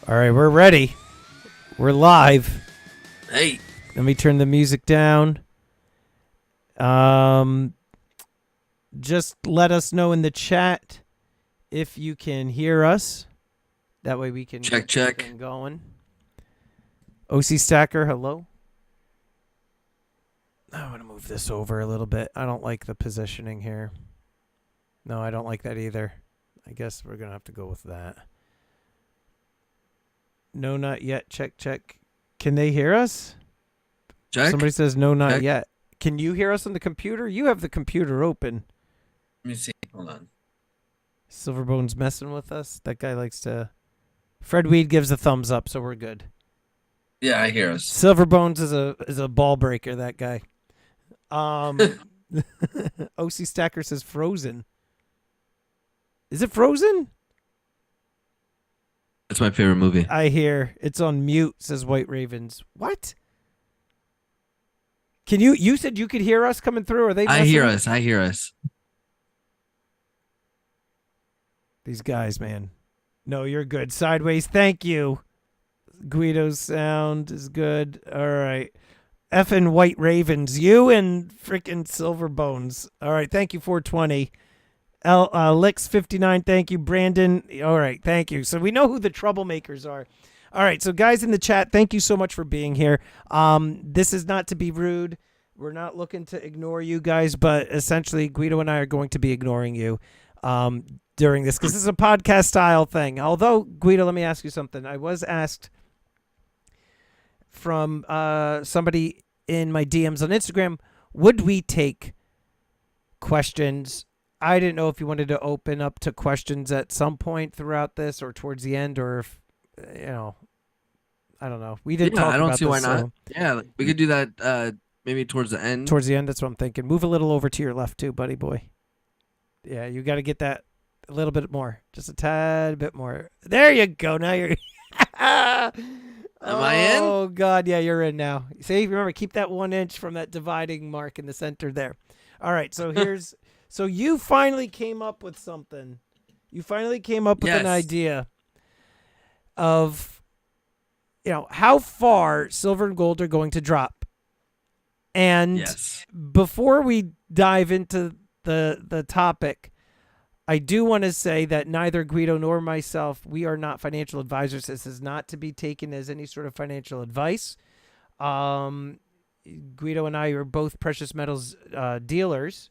All right, we're ready. We're live. Hey. Let me turn the music down. Just let us know in the chat if you can hear us. That way we can check get this thing going. OC Stacker, hello. I'm going to move this over a little bit. I don't like the positioning here. No, I don't like that either. I guess we're going to have to go with that. No, not yet. Check, check. Can they hear us? Check. Somebody says no, not Check. yet. Can you hear us on the computer? You have the computer open. Let me see. Hold on. Silverbone's messing with us. That guy likes to. Fred Weed gives a thumbs up, so we're good. Yeah, I hear us. Silverbones is a ball breaker. That guy. OC Stacker says Frozen. Is it Frozen? That's my favorite movie. I hear it's on mute. Says White Ravens. What? Can you? You said you could hear us coming through. Are they? I hear us. I hear us. These guys, man. No, you're good. Sideways. Thank you. Guido's sound is good. All right. Effing White Ravens. You and freaking Silverbones. All right. Thank you, 420. Licks 59. Thank you, Brandon. All right. Thank you. So we know who the troublemakers are. All right. So guys in the chat, thank you so much for being here. This is not to be rude. We're not looking to ignore you guys, but essentially Guido and I are going to be ignoring you during this because this is a podcast style thing. Although, Guido, let me ask you something. I was asked from somebody in my DMs on Instagram, would we take questions? I didn't know if you wanted to open up to questions at some point throughout this or towards the end, or if, I don't know. We didn't talk I don't about see this, why not. so Yeah, we could do that maybe towards the end. towards the end, that's what I'm thinking. Move a little over to your left too, buddy boy. Yeah, you got to get that a little bit more. Just a tad bit more. There you go. Now you're... Am I in? Oh, God. Yeah, you're in now. See, remember, keep that 1 inch from that dividing mark in the center there. All right, so here's... So you finally came up with something. You finally came up with an idea of, how far silver and gold are going to drop. And before we dive into the topic, I do want to say that neither Guido nor myself, we are not financial advisors. This is not to be taken as any sort of financial advice. Guido and I are both precious metals dealers.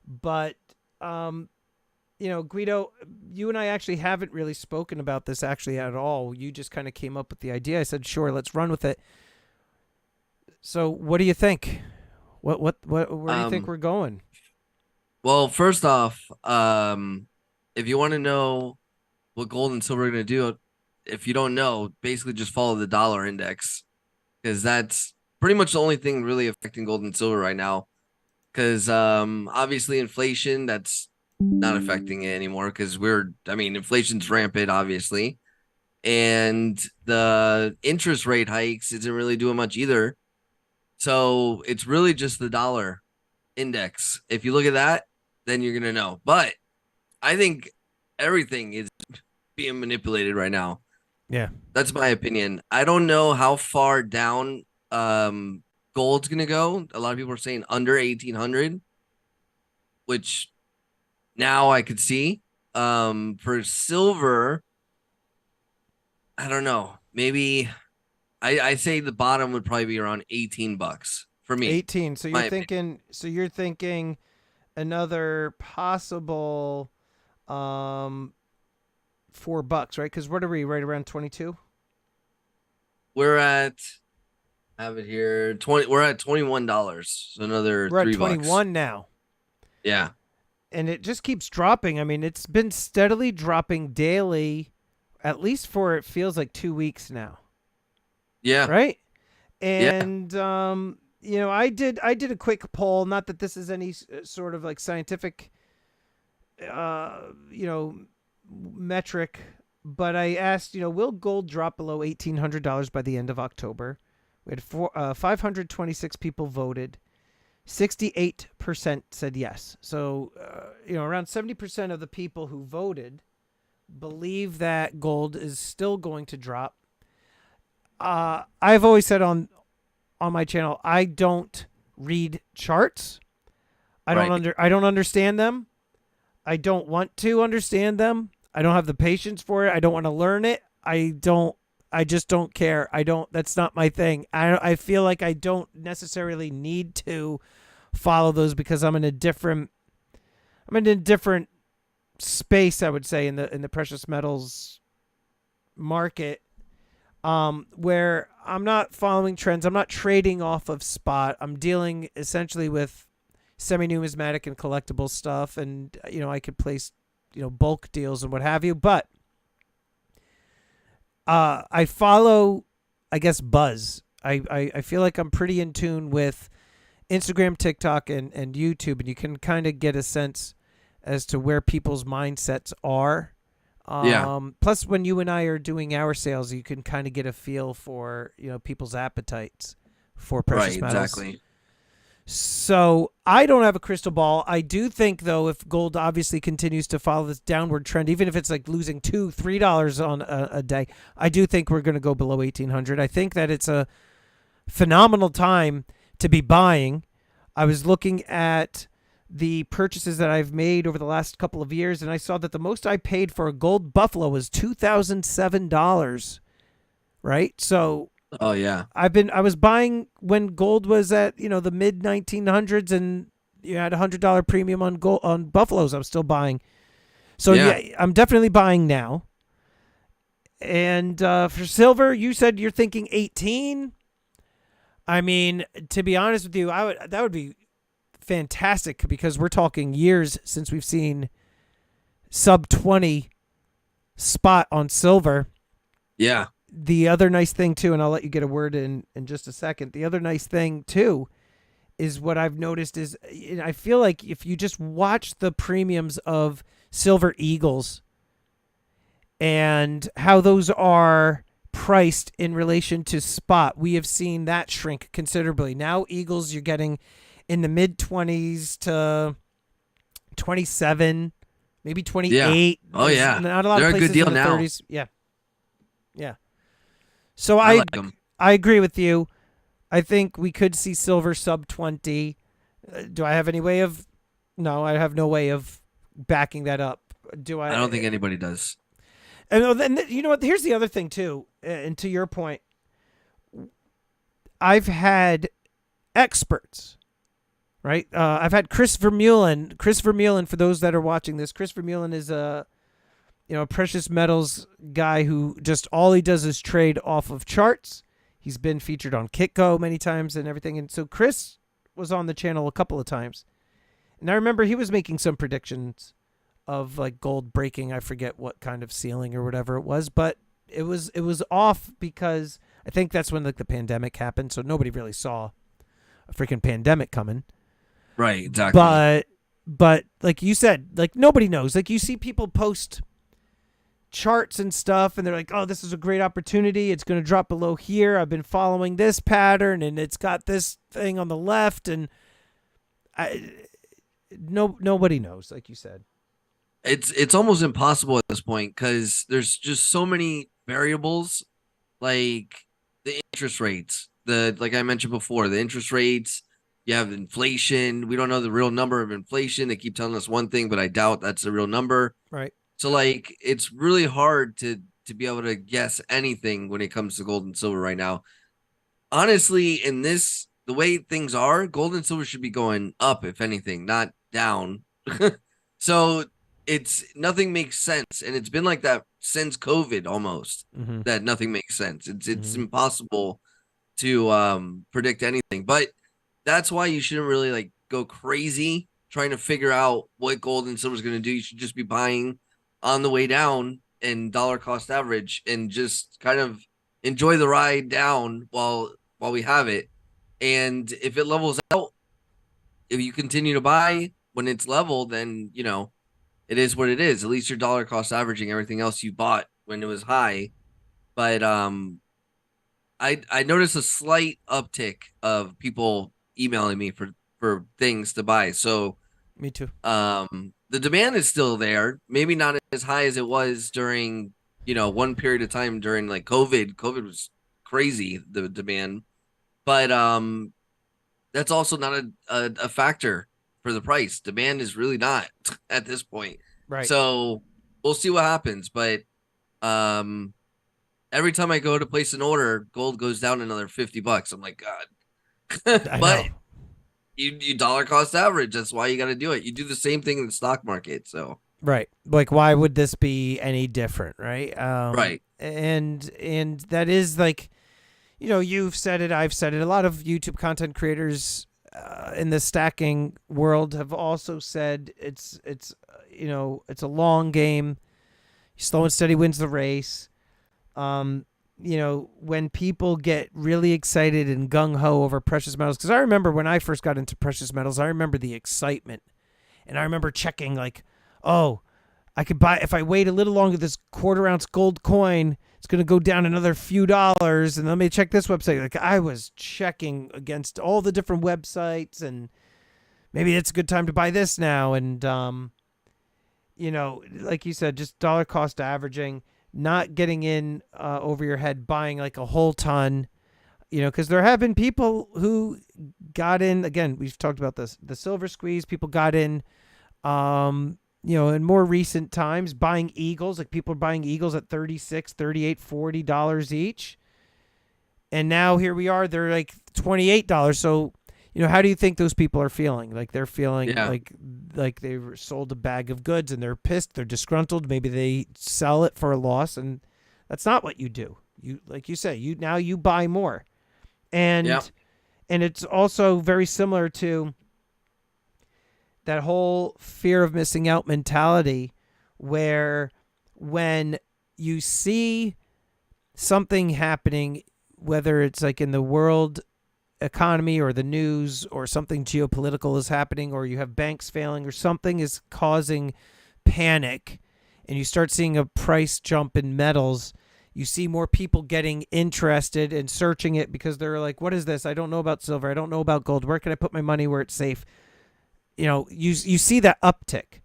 But, Guido, you and I actually haven't really spoken about this actually at all. You just kind of came up with the idea. I said, sure, let's run with it. So what do you think? Where do you think we're going? Well, first off, if you want to know what gold and silver are going to do, if you don't know, basically just follow the dollar index because that's pretty much the only thing really affecting gold and silver right now. Because obviously inflation, that's not affecting it anymore because inflation's rampant, obviously. And the interest rate hikes isn't really doing much either. So it's really just the dollar index. If you look at that, then you're going to know. But I think everything is being manipulated right now. Yeah. That's my opinion. I don't know how far down gold's going to go. A lot of people are saying under 1,800, which now I could see. For silver, I don't know. Maybe I say the bottom would probably be around $18 for me. 18. So you're thinking another possible $4, right? Because what are we, right around 22? We're at have it here. We're at $21. So another $3. We're at 21 now. Yeah. And it just keeps dropping. I mean, it's been steadily dropping daily, at least for it feels like 2 weeks now. Yeah. Right? And I did a quick poll, not that this is any sort of like scientific metric, but I asked, will gold drop below $1,800 by the end of October? We had 526 people voted. 68% said yes. So, around 70% of the people who voted believe that gold is still going to drop. I've always said on my channel, I don't read charts. I don't understand them. I don't want to understand them. I don't have the patience for it. I don't want to learn it. I just don't care. That's not my thing. I feel like I don't necessarily need to follow those because I'm in a different space, I would say, in the precious metals market. where I'm not following trends. I'm not trading off of spot. I'm dealing essentially with semi-numismatic and collectible stuff, and I could place bulk deals and what have you. But I follow, I guess, Buzz. I feel like I'm pretty in tune with Instagram, TikTok, and YouTube, and you can kind of get a sense as to where people's mindsets are. Yeah. Plus, when you and I are doing our sales, you can kind of get a feel for people's appetites for precious Right. metals. Exactly. So I don't have a crystal ball. I do think, though, if gold obviously continues to follow this downward trend, even if it's like losing $2-3 on a day, I do think we're going to go below 1,800. I think that it's a phenomenal time to be buying. I was looking at the purchases that I've made over the last couple of years, and I saw that the most I paid for a gold buffalo was $2,007. Right? So Oh yeah. I was buying when gold was at, the mid 1900s, and you had $100 premium on gold on buffaloes. I was still buying. So Yeah. yeah, I'm definitely buying now. And for silver, you said you're thinking 18. I mean, to be honest with you, that would be fantastic, because we're talking years since we've seen sub 20 spot on silver. Yeah. The other nice thing too, and I'll let you get a word in just a second. The other nice thing too is what I've noticed is, I feel like if you just watch the premiums of silver eagles and how those are priced in relation to spot, we have seen that shrink considerably. Now eagles you're getting in the mid 20s to 27, maybe 28. Yeah. Oh yeah. Not a lot They're of a places good deal in the now. 30s. Yeah. Yeah. So I like them. I agree with you. I think we could see silver sub 20. Do I have any way of? No, I have no way of backing that up. Do I? I don't think anybody does. And then you know what? Here's the other thing too, and to your point, I've had experts, right? I've had Chris Vermeulen. Chris Vermeulen, for those that are watching this, Chris Vermeulen is a precious metals guy who just all he does is trade off of charts. He's been featured on Kitco many times and everything. And so Chris was on the channel a couple of times. And I remember he was making some predictions of like gold breaking, I forget what kind of ceiling or whatever it was, but it was off, because I think that's when like the pandemic happened, so nobody really saw a freaking pandemic coming. Right, exactly. But like you said, like nobody knows. Like you see people post charts and stuff, and they're like, oh, this is a great opportunity, it's going to drop below here, I've been following this pattern and it's got this thing on the left, and nobody knows, like you said. It's almost impossible at this point, because there's just so many variables, like the interest rates, like I mentioned before, the interest rates. You have inflation. We don't know the real number of inflation. They keep telling us one thing, but I doubt that's the real number. Right. So like it's really hard to be able to guess anything when it comes to gold and silver right now. Honestly, in this the way things are, gold and silver should be going up, if anything, not down. So it's nothing makes sense, and it's been like that since COVID almost. Mm-hmm. That nothing makes sense. It's impossible to predict anything, but that's why you shouldn't really like go crazy trying to figure out what gold and silver is going to do. You should just be buying on the way down and dollar cost average, and just kind of enjoy the ride down while we have it. And if it levels out, if you continue to buy when it's level, then it is what it is. At least you're dollar cost averaging everything else you bought when it was high. But I noticed a slight uptick of people emailing me for things to buy. So Me too. the demand is still there. Maybe not as high as it was during one period of time during like COVID. COVID was crazy, the demand, but that's also not a factor for the price. Demand is really not at this point. Right. So we'll see what happens. But every time I go to place an order, gold goes down another $50. I'm like, God. I But know. you dollar cost average. That's why you got to do it. You do the same thing in the stock market. So Right. Like, why would this be any different, right? Right. And that is like, you've said it, I've said it. A lot of YouTube content creators in the stacking world have also said it's a long game. Slow and steady wins the race. When people get really excited and gung ho over precious metals, because I remember when I first got into precious metals, I remember the excitement, and I remember checking like, oh, I could buy if I wait a little longer. This quarter-ounce gold coin, it's going to go down another few dollars, and let me check this website. Like, I was checking against all the different websites, and maybe it's a good time to buy this now. And like you said, just dollar cost averaging, not getting in over your head, buying like a whole ton. Because there have been people who got in. Again, we've talked about this, the silver squeeze. People got in. In more recent times, buying eagles, like people are buying eagles at $36, $38, $40 each. And now here we are, they're like $28. So, how do you think those people are feeling? Like they're feeling Yeah. like they were sold a bag of goods and they're pissed, they're disgruntled, maybe they sell it for a loss, and that's not what you do. You, like you say, you buy more. Yeah. And it's also very similar to that whole fear of missing out mentality, where when you see something happening, whether it's like in the world economy or the news, or something geopolitical is happening, or you have banks failing, or something is causing panic, and you start seeing a price jump in metals, you see more people getting interested and searching it because they're like, what is this? I don't know about silver. I don't know about gold. Where can I put my money where it's safe? You see that uptick,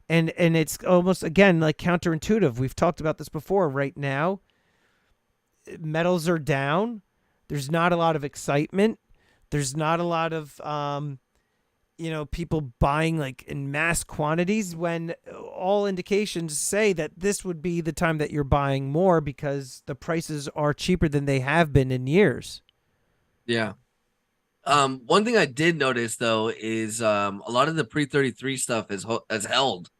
and it's almost, again, like counterintuitive. We've talked about this before. Right now, metals are down. There's not a lot of excitement. There's not a lot of people buying like in mass quantities, when all indications say that this would be the time that you're buying more because the prices are cheaper than they have been in years. Yeah. One thing I did notice though is a lot of the pre 33 stuff has held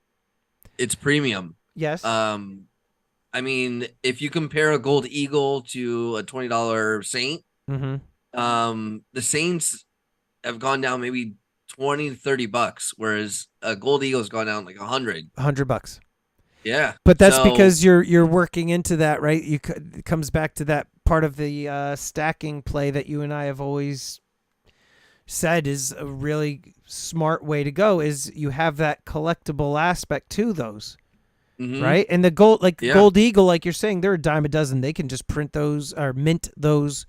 its premium. Yes. Um, I mean, if you compare a gold eagle to a $20 saint, Mm-hmm. the saints have gone down maybe 20 to 30 bucks, whereas a gold eagle has gone down like 100. $100. Yeah. But that's So, because you're working into that, right? It comes back to that part of the stacking play that you and I have always said is a really smart way to go. Is you have that collectible aspect to those, mhm, right? And the gold, like yeah, gold eagle, like you're saying, they're a dime a dozen. They can just print those or mint those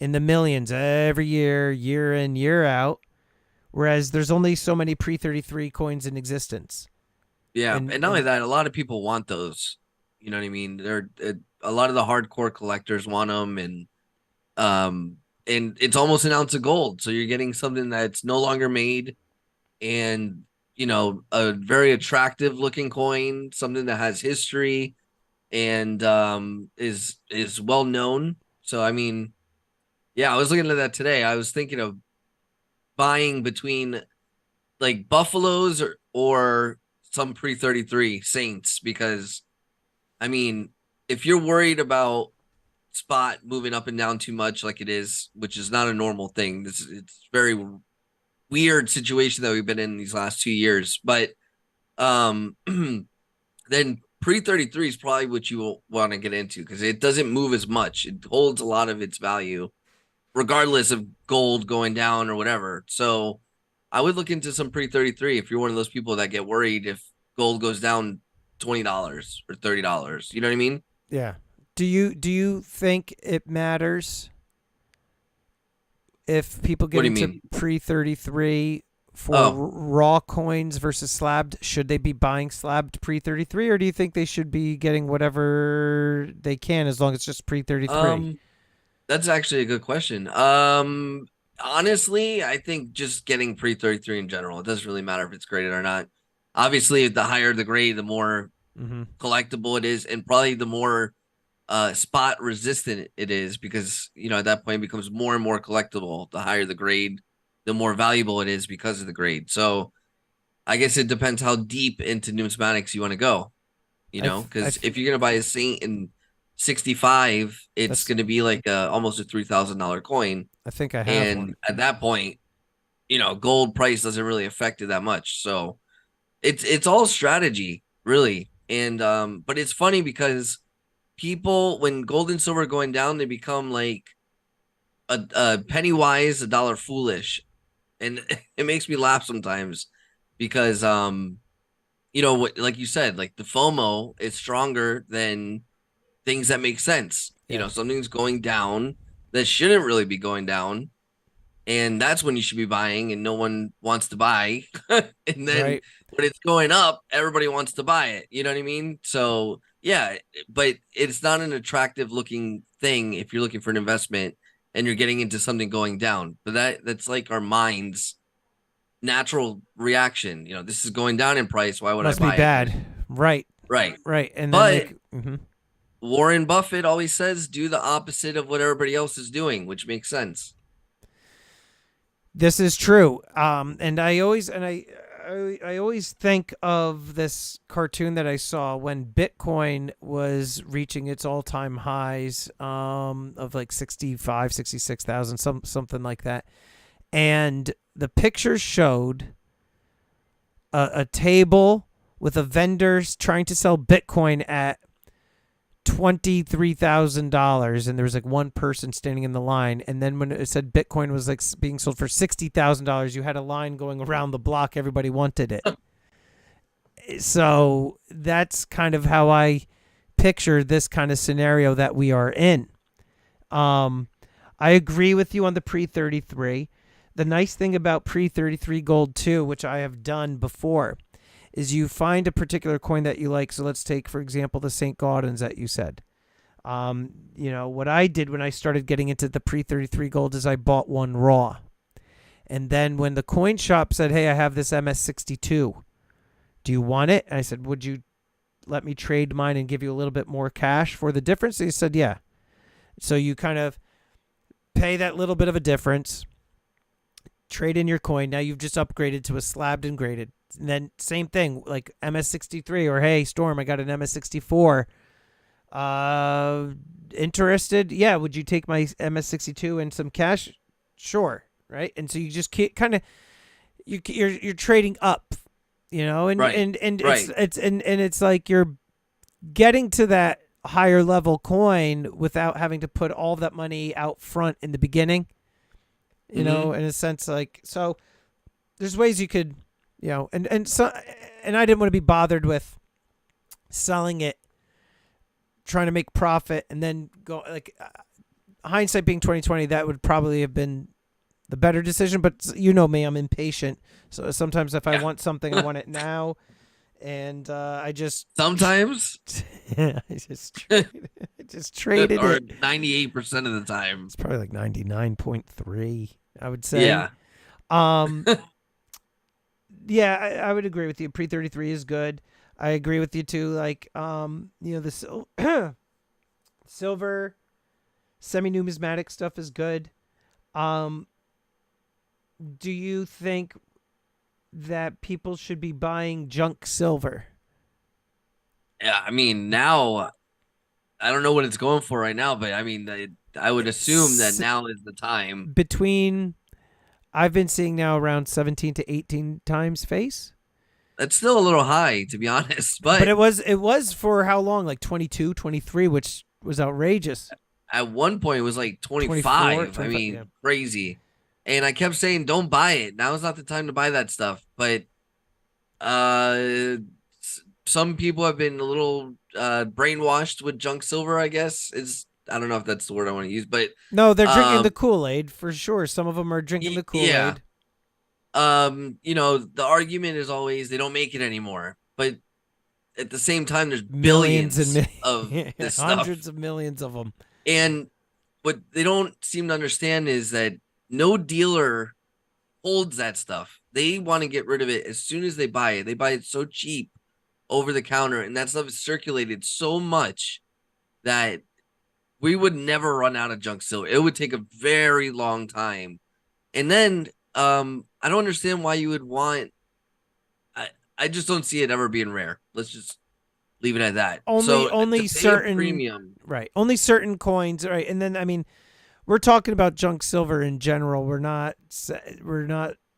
in the millions every year, year in, year out. Whereas there's only so many pre-33 coins in existence. yeah. And And not only that, a lot of people want those. You know what I mean? A lot of the hardcore collectors want them, um, and it's almost an ounce of gold. So you're getting something that's no longer made, and a very attractive looking coin, something that has history and is well known. So I mean, yeah, I was looking at that today. I was thinking of buying between like Buffaloes or some pre 33 Saints, because I mean, if you're worried about spot moving up and down too much like it is, which is not a normal thing. It's very weird situation that we've been in these last 2 years. But um then pre 33 is probably what you will want to get into, because it doesn't move as much. It holds a lot of its value, regardless of gold going down or whatever. So I would look into some pre 33 if you're one of those people that get worried if gold goes down $20 or $30. You know what I mean? yeah. Do you think it matters if people What get do you into mean? pre 33 for Oh, raw coins versus slabbed? Should they be buying slabbed pre 33, or do you think they should be getting whatever they can as long as it's just pre 33? um, that's actually a good question. Honestly, I think just getting pre 33 in general, it doesn't really matter if it's graded or not. Obviously, the higher the grade, the more Mm-hmm. collectible it is, and probably the more spot resistant it is, because at that point it becomes more and more collectible. The higher the grade, the more valuable it is because of the grade. So I guess it depends how deep into numismatics you want to go, because if you're going to buy a Saint in 65, it's going to be like almost a $3,000 coin. I think I have And one. at that point, gold price doesn't really affect it that much. So it's all strategy, really. And but it's funny because people, when gold and silver are going down, they become like a penny wise, a dollar foolish. And it makes me laugh sometimes because what, like you said, like the FOMO is stronger than things that make sense. Yeah. Something's going down that shouldn't really be going down, and that's when you should be buying, and no one wants to buy. And then Right. when it's going up, everybody wants to buy it. You know what I mean? So yeah, but it's not an attractive looking thing if you're looking for an investment and you're getting into something going down. But that's like our mind's natural reaction. This is going down in price. Why would Must I be buy it? bad. Right. Right. Right. And then But they. Warren Buffett always says do the opposite of what everybody else is doing, which makes sense. This is true. And I always think of this cartoon that I saw when Bitcoin was reaching its all-time highs of like 65, 66,000, something like that. And the picture showed a table with a vendor trying to sell Bitcoin at $23,000, and there was like one person standing in the line. And then when it said Bitcoin was like being sold for $60,000, you had a line going around the block. Everybody wanted it. So that's kind of how I picture this kind of scenario that we are in. I agree with you on the pre-33. The nice thing about pre-33 gold too, which I have done before, is you find a particular coin that you like. So let's take, for example, the St. Gaudens that you said. What I did when I started getting into the pre-33 gold is I bought one raw. And then when the coin shop said, hey, I have this MS62, do you want it? And I said, would you let me trade mine and give you a little bit more cash for the difference? They said, yeah. So you kind of pay that little bit of a difference, trade in your coin. Now you've just upgraded to a slabbed and graded. And then same thing, like MS63, or hey, Storm, I got an MS64. Interested? Yeah. Would you take my MS62 and some cash? Sure. Right. And so you just kind of you're trading up, and Right. and Right. it's like you're getting to that higher level coin without having to put all that money out front in the beginning. In a sense, like, so there's ways you could, and I didn't want to be bothered with selling it, trying to make profit, and then go like hindsight being 2020, that would probably have been the better decision. But me, I'm impatient. So sometimes if I want something, I want it now. And I just sometimes I just traded or it. 98% of the time. It's probably like 99.3, I would say. Yeah. Yeah, I would agree with you. Pre-33 is good. I agree with you too. Like, the silver, semi-numismatic stuff is good. Do you think that people should be buying junk silver? Yeah, I mean, now I don't know what it's going for right now, but I mean, I would assume that now is the time. I've been seeing now around 17 to 18 times face. That's still a little high, to be honest. But it was for how long? Like 22, 23, which was outrageous. At one point, it was like 25. I mean, yeah. Crazy. And I kept saying, don't buy it. Now is not the time to buy that stuff. But some people have been a little brainwashed with junk silver, I guess. I don't know if that's the word I want to use, but no, they're drinking the Kool-Aid for sure. Some of them are drinking the Kool-Aid. Yeah. The argument is always they don't make it anymore, but at the same time, there's billions of this stuff. Hundreds of millions of them. And what they don't seem to understand is that no dealer holds that stuff. They want to get rid of it as soon as they buy it. They buy it so cheap over the counter, and that stuff is circulated so much that we would never run out of junk silver. It would take a very long time. And then I don't understand why you would want I just don't see it ever being rare. Let's just leave it at that. Only So only to pay a certain premium, right. Only certain coins, right? And then I mean, we're talking about junk silver in general. We're not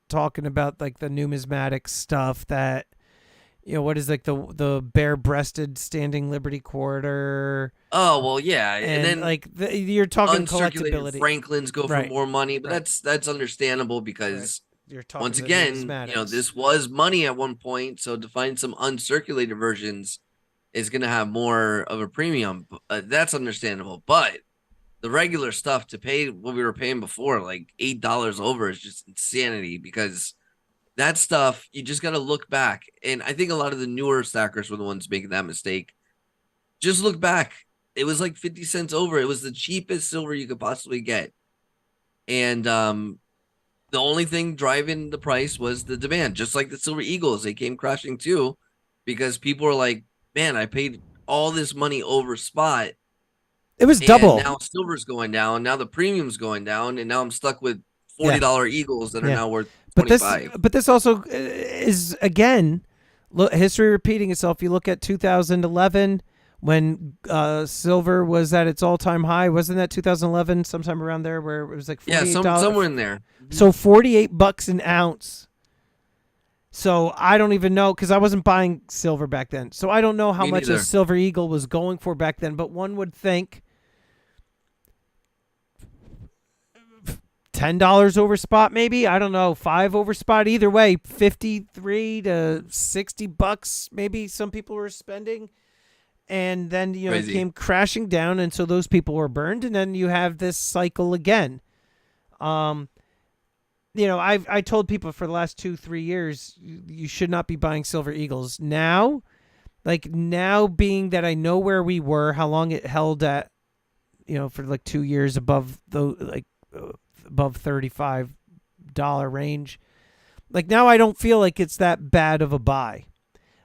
talking about like the numismatic stuff that what is like the bare-breasted standing Liberty quarter oh well, yeah, and and then like you're talking uncirculated collectability. Franklins go for Right. more money, but Right. that's understandable Right. because You're talking once the again, numismatics. this was money at one point, so to find some uncirculated versions is going to have more of a premium. That's understandable, but the regular stuff to pay what we were paying before, like $8 over, is just insanity because that stuff you just got to look back. And I think a lot of the newer stackers were the ones making that mistake. Just look back. It was like 50 cents over. It was the cheapest silver you could possibly get. And the only thing driving the price was the demand, just like the Silver Eagles. They came crashing too because people were like, man, I paid all this money over spot. It was And double. now silver's going down. Now the premium's going down. And now I'm stuck with Yeah. $40 Eagles that are Yeah. now worth But 25. this also is again history repeating itself. You look at 2011 when silver was at its all-time high. Wasn't that 2011 sometime around there where it was like $48? Somewhere in there. So $48 an ounce. So I don't even know because I wasn't buying silver back then. So I don't know how Me much neither. a silver eagle was going for back then. But one would think $10 over spot, maybe. I don't know, $5 over spot. Either way, $53 to $60, maybe some people were spending. And then it Crazy. came crashing down, and so those people were burned. And then you have this cycle again. I told people for the last 2-3 years you should not be buying silver eagles now. Now, being that I know where we were, how long it held at, for like 2 years above the above $35 range. Like now, I don't feel like it's that bad of a buy.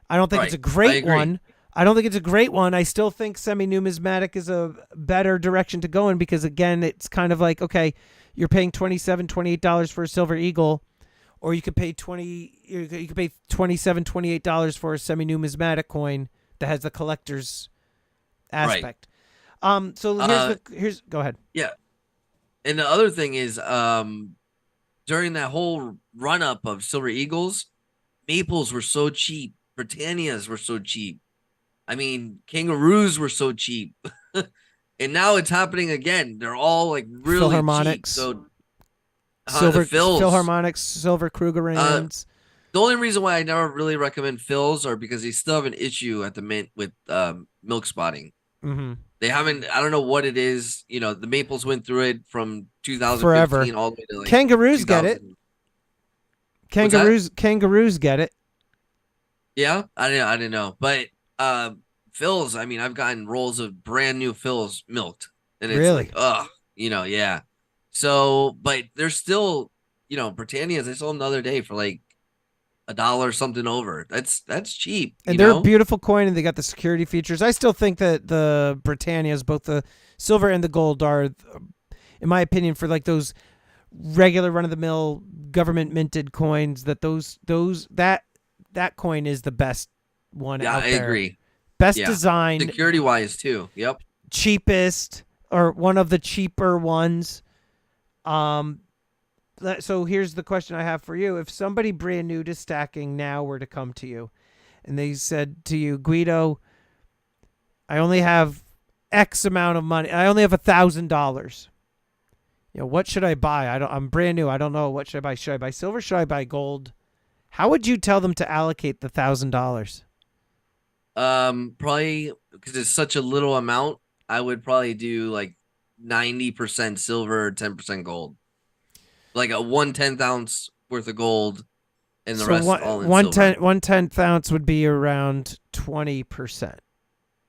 I don't think it's a great one. I don't think it's a great one. I still think semi-numismatic is a better direction to go in because, again, it's kind of like, okay, you're paying $27, $28 for a silver eagle, or you could pay $27, $28 for a semi-numismatic coin that has the collector's aspect. Right. So here's go ahead. Yeah. And the other thing is, during that whole run up of silver eagles, maples were so cheap. Britannias were so cheap. I mean, kangaroos were so cheap. And now it's happening again. They're all like really cheap. So silver Phils, Philharmonics, silver Krugerrands. The only reason why I never really recommend Phils are because they still have an issue at the mint with milk spotting. Mm-hmm. They haven't. I don't know what it is. The maples went through it from 2015 forever. All the way to like kangaroos get it. Kangaroos get it. Yeah, I didn't know, but Phils. I mean, I've gotten rolls of brand new Phils milked, and it's really? like, yeah. So, but there's still, Britannias. I saw them the other day for like $1 something over. That's cheap. And they're a beautiful coin, and they got the security features. I still think that the Britannias, both the silver and the gold, are, in my opinion, for like those regular run of the mill government minted coins. That coin is the best one out there. Yeah, I agree. Best design, security wise too. Yep. Cheapest, or one of the cheaper ones. So here's the question I have for you. If somebody brand new to stacking now were to come to you and they said to you, Guido, I only have X amount of money. I only have $1,000. What should I buy? I'm brand new. I don't know. What should I buy? Should I buy silver? Should I buy gold? How would you tell them to allocate the $1,000? Probably because it's such a little amount. I would probably do like 90% silver, 10% gold. Like a 1/10 ounce worth of gold, and the rest all in silver. 1/10 ounce would be around 20%.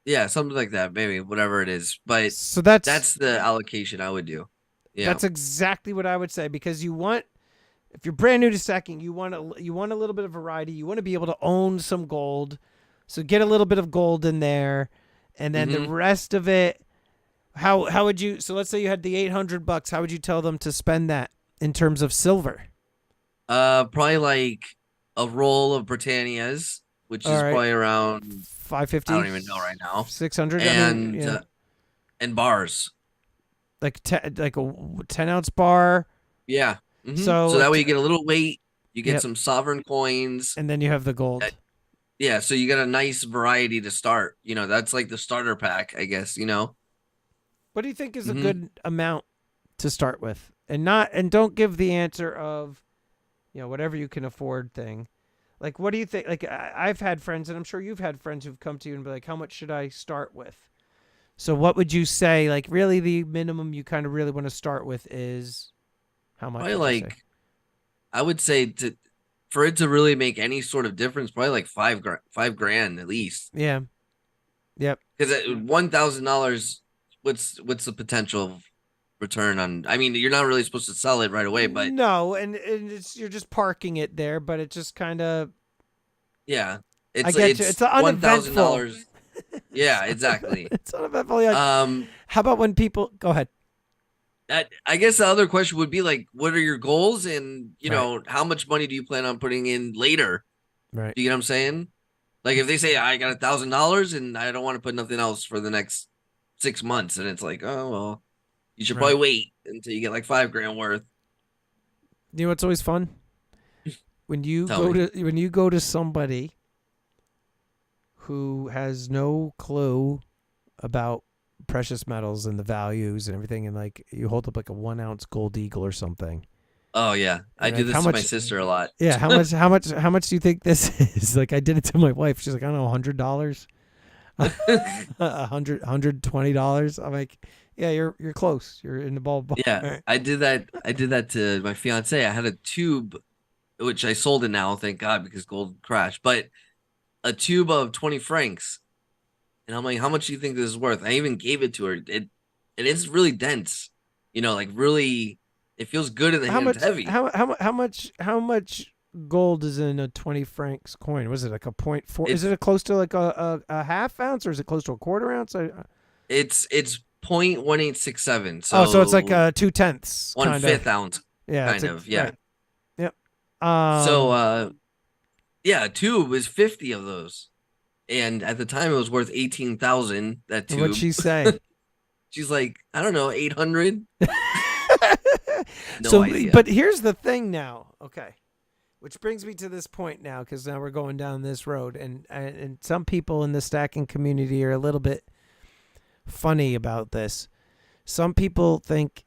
Yeah, something like that, maybe whatever it is. But so that's the allocation I would do. Yeah, that's exactly what I would say because if you're brand new to stacking, you want a little bit of variety. You want to be able to own some gold, so get a little bit of gold in there, and then the rest of it. How would you? So let's say you had the $800. How would you tell them to spend that in terms of silver? Probably like a roll of Britannias, which All is right. probably around, I 550, don't even know right now, 600. I mean, and yeah, bars. like like a 10-ounce bar. Yeah. So So that way you get a little weight, you get yep, some sovereign coins. and then you have the Uh, gold. Yeah, so you got a nice variety to start. That's like the starter pack, I guess. What do you think is a hmm good amount to start with? And don't give the answer of, whatever you can afford thing. Like, what do you think? Like, I've had friends, and I'm sure you've had friends who've come to you and be like, "How much should I start with?" So, what would you say? Like, really, the minimum you kind of really want to start with is how much Probably would you say? like I would say to for it to really make any sort of difference, probably like 5 grand at least. Yeah. Yep. Because $1,000, what's the potential return on? I mean, you're not really supposed to sell it right away, but No, and you're just parking it there, but it just kind of. yeah, I it's get you. It's one thousand uneventful. dollars. Yeah, exactly. It's uneventful. Yeah. Um, How about when people go ahead? I guess the other question would be like, what are your goals, and Right. how much money do you plan on putting in later? Right. Do you get what I'm saying? Like if they say I got $1,000 and I don't want to put nothing else for the next 6 months, and it's like, oh well, you should probably Right. wait until you get like 5 grand worth. You know what's always fun? Tell me. When you go to somebody who has no clue about precious metals and the values and everything, and like you hold up like a 1 ounce gold eagle or something. Oh yeah, I You're do like, how this to my much? sister a lot. Yeah, how much do you think this is? Like I did it to my wife. She's like, I don't know, $100, $120. I'm like, yeah, you're close. You're in the ballpark. Yeah, All right. I did that. I did that to my fiance. I had a tube, which I sold it now, thank God, because gold crashed. But a tube of 20 francs, and I'm like, how much do you think this is worth? I even gave it to her. It is really dense. Like really, it feels good in the How hands, much? heavy. How much gold is in a 20 francs coin? Was it like a point four? Is It's it close to like a half ounce, or is it close to a quarter ounce? it's 0.1867, So it's like so 2/10 one kind of. fifth ounce, Yeah, it's kind like of, yeah. right. Yep. So Um, yeah, a tube is 50 of those. And at the time it was worth 18,000, that and what'd tube. she say? She's like, I don't know, 800? No So, idea. but here's the thing now. Okay, which brings me to this point now, because now we're going down this road, and some people in the stacking community are a little bit funny about this. Some people think,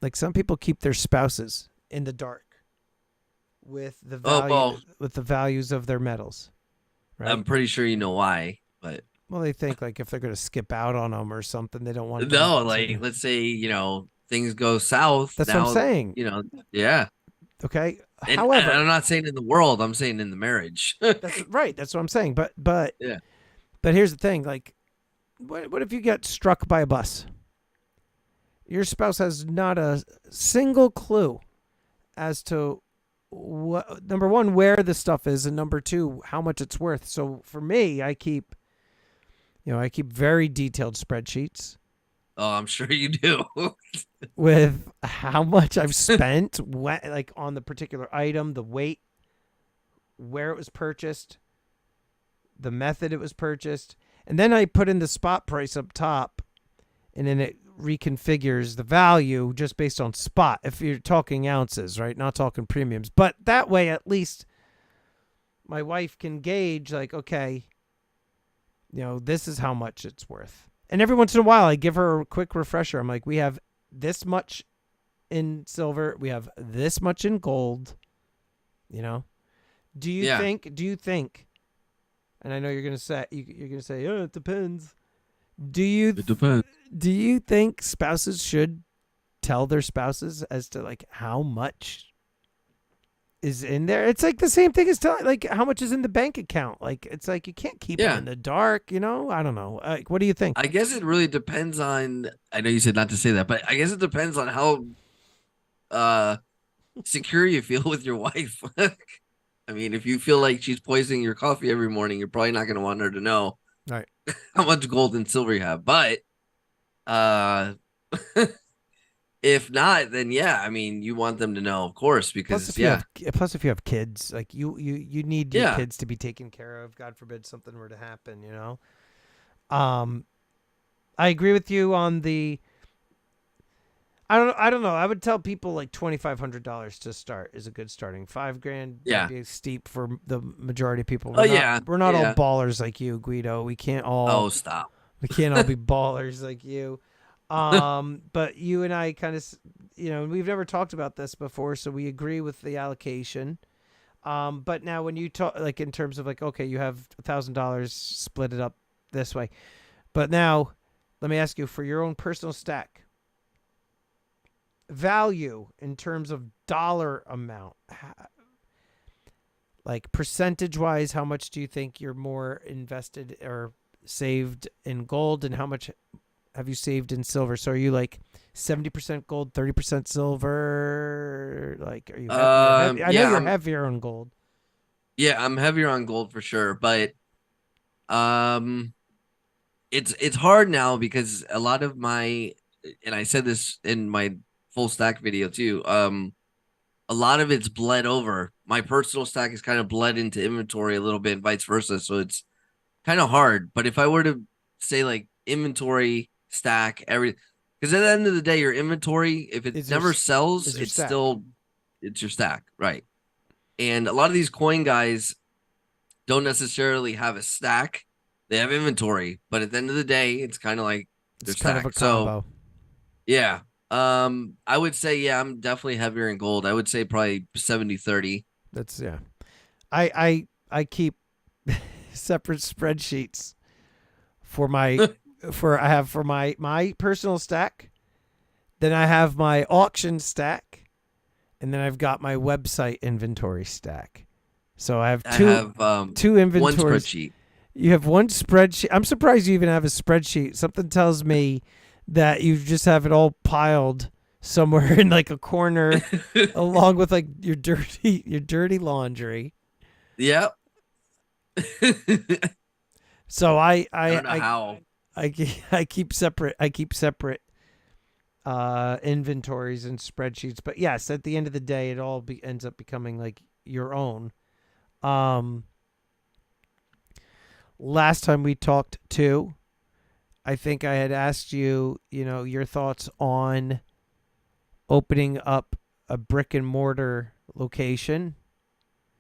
like, some people keep their spouses in the dark Oh, well, with the values of their metals, right? I'm pretty sure you know why, but Well, they think like if they're going to skip out on them or something, they don't want them no, to. like let's say, things go south That's what I'm now, saying. yeah. Okay. And However, I'm not saying in the world, I'm saying in the marriage. that's right. That's what I'm saying. Yeah. But here's the thing. Like, what if you get struck by a bus? Your spouse has not a single clue as to what, number one, where the stuff is, and number two, how much it's worth. So for me, I keep very detailed spreadsheets Oh, I'm sure you do. with how much I've spent, like on the particular item, the weight, where it was purchased, the method it was purchased, and then I put in the spot price up top, and then it reconfigures the value just based on spot. If you're talking ounces, right? Not talking premiums, but that way at least my wife can gauge, like, okay, this is how much it's worth. And every once in a while, I give her a quick refresher. I'm like, we have this much in silver, we have this much in gold. You know, do you Yeah. think? Do you think? And I know you're gonna say you're gonna say, oh, it depends. Do you It depends. do you think spouses should tell their spouses as to like how much is in there? It's like the same thing as telling like how much is in the bank account. Like it's like you can't keep it Yeah. in the dark. I don't know. Like, what do you think? I guess it really depends on, I know you said not to say that, but I guess it depends on how uh secure you feel with your wife. I mean, if you feel like she's poisoning your coffee every morning, you're probably not going to want her to know All right. how much gold and silver you have. But uh If not, then yeah, I mean, you want them to know, of course, Plus, because if you yeah, have kids, like you need your yeah. kids to be taken care of. God forbid something were to happen. Um, I agree with you on the. I don't know. I would tell people like $2,500 to start is a good starting. $5,000 might Yeah. be steep for the majority of people. Oh yeah. We're not all Yeah. ballers like you, Guido. Oh, stop. We can't all be ballers like you. But you and I kind of, we've never talked about this before, so we agree with the allocation. But now when you talk, like in terms of like, okay, you have $1,000, split it up this way. But now, let me ask you for your own personal stack value in terms of dollar amount, like percentage wise, how much do you think you're more invested or saved in gold, and how much have you saved in silver? So are you like 70% gold, 30% silver? Like, are you you're heavy? I know Yeah, you're heavier on gold. I'm heavier on gold for sure, but um it's hard now because a lot of my, and I said this in my full stack video too. A lot of it's bled over. My personal stack is kind of bled into inventory a little bit and vice versa. So it's kind of hard. But if I were to say like inventory stack, because at the end of the day, your inventory, if it Is your never sells, is your it's stack? still, it's your stack, right? And a lot of these coin guys don't necessarily have a stack. They have inventory, but at the end of the day, it's kind of like their It's kind of a stack. So combo. yeah. I would say, yeah, I'm definitely heavier in gold. I would say probably 70-30. That's yeah. I keep separate spreadsheets for my for I have for my personal stack. Then I have my auction stack, and then I've got my website inventory stack. So I have I have two one inventories. spreadsheet. You have one spreadsheet. I'm surprised you even have a spreadsheet. Something tells me that you just have it all piled somewhere in like a corner along with like your dirty laundry. Yep. So I don't know how. I keep separate inventories and spreadsheets. But yes, at the end of the day, it all ends up becoming like your own. Um, Last time we talked too, I think I had asked you, your thoughts on opening up a brick and mortar location.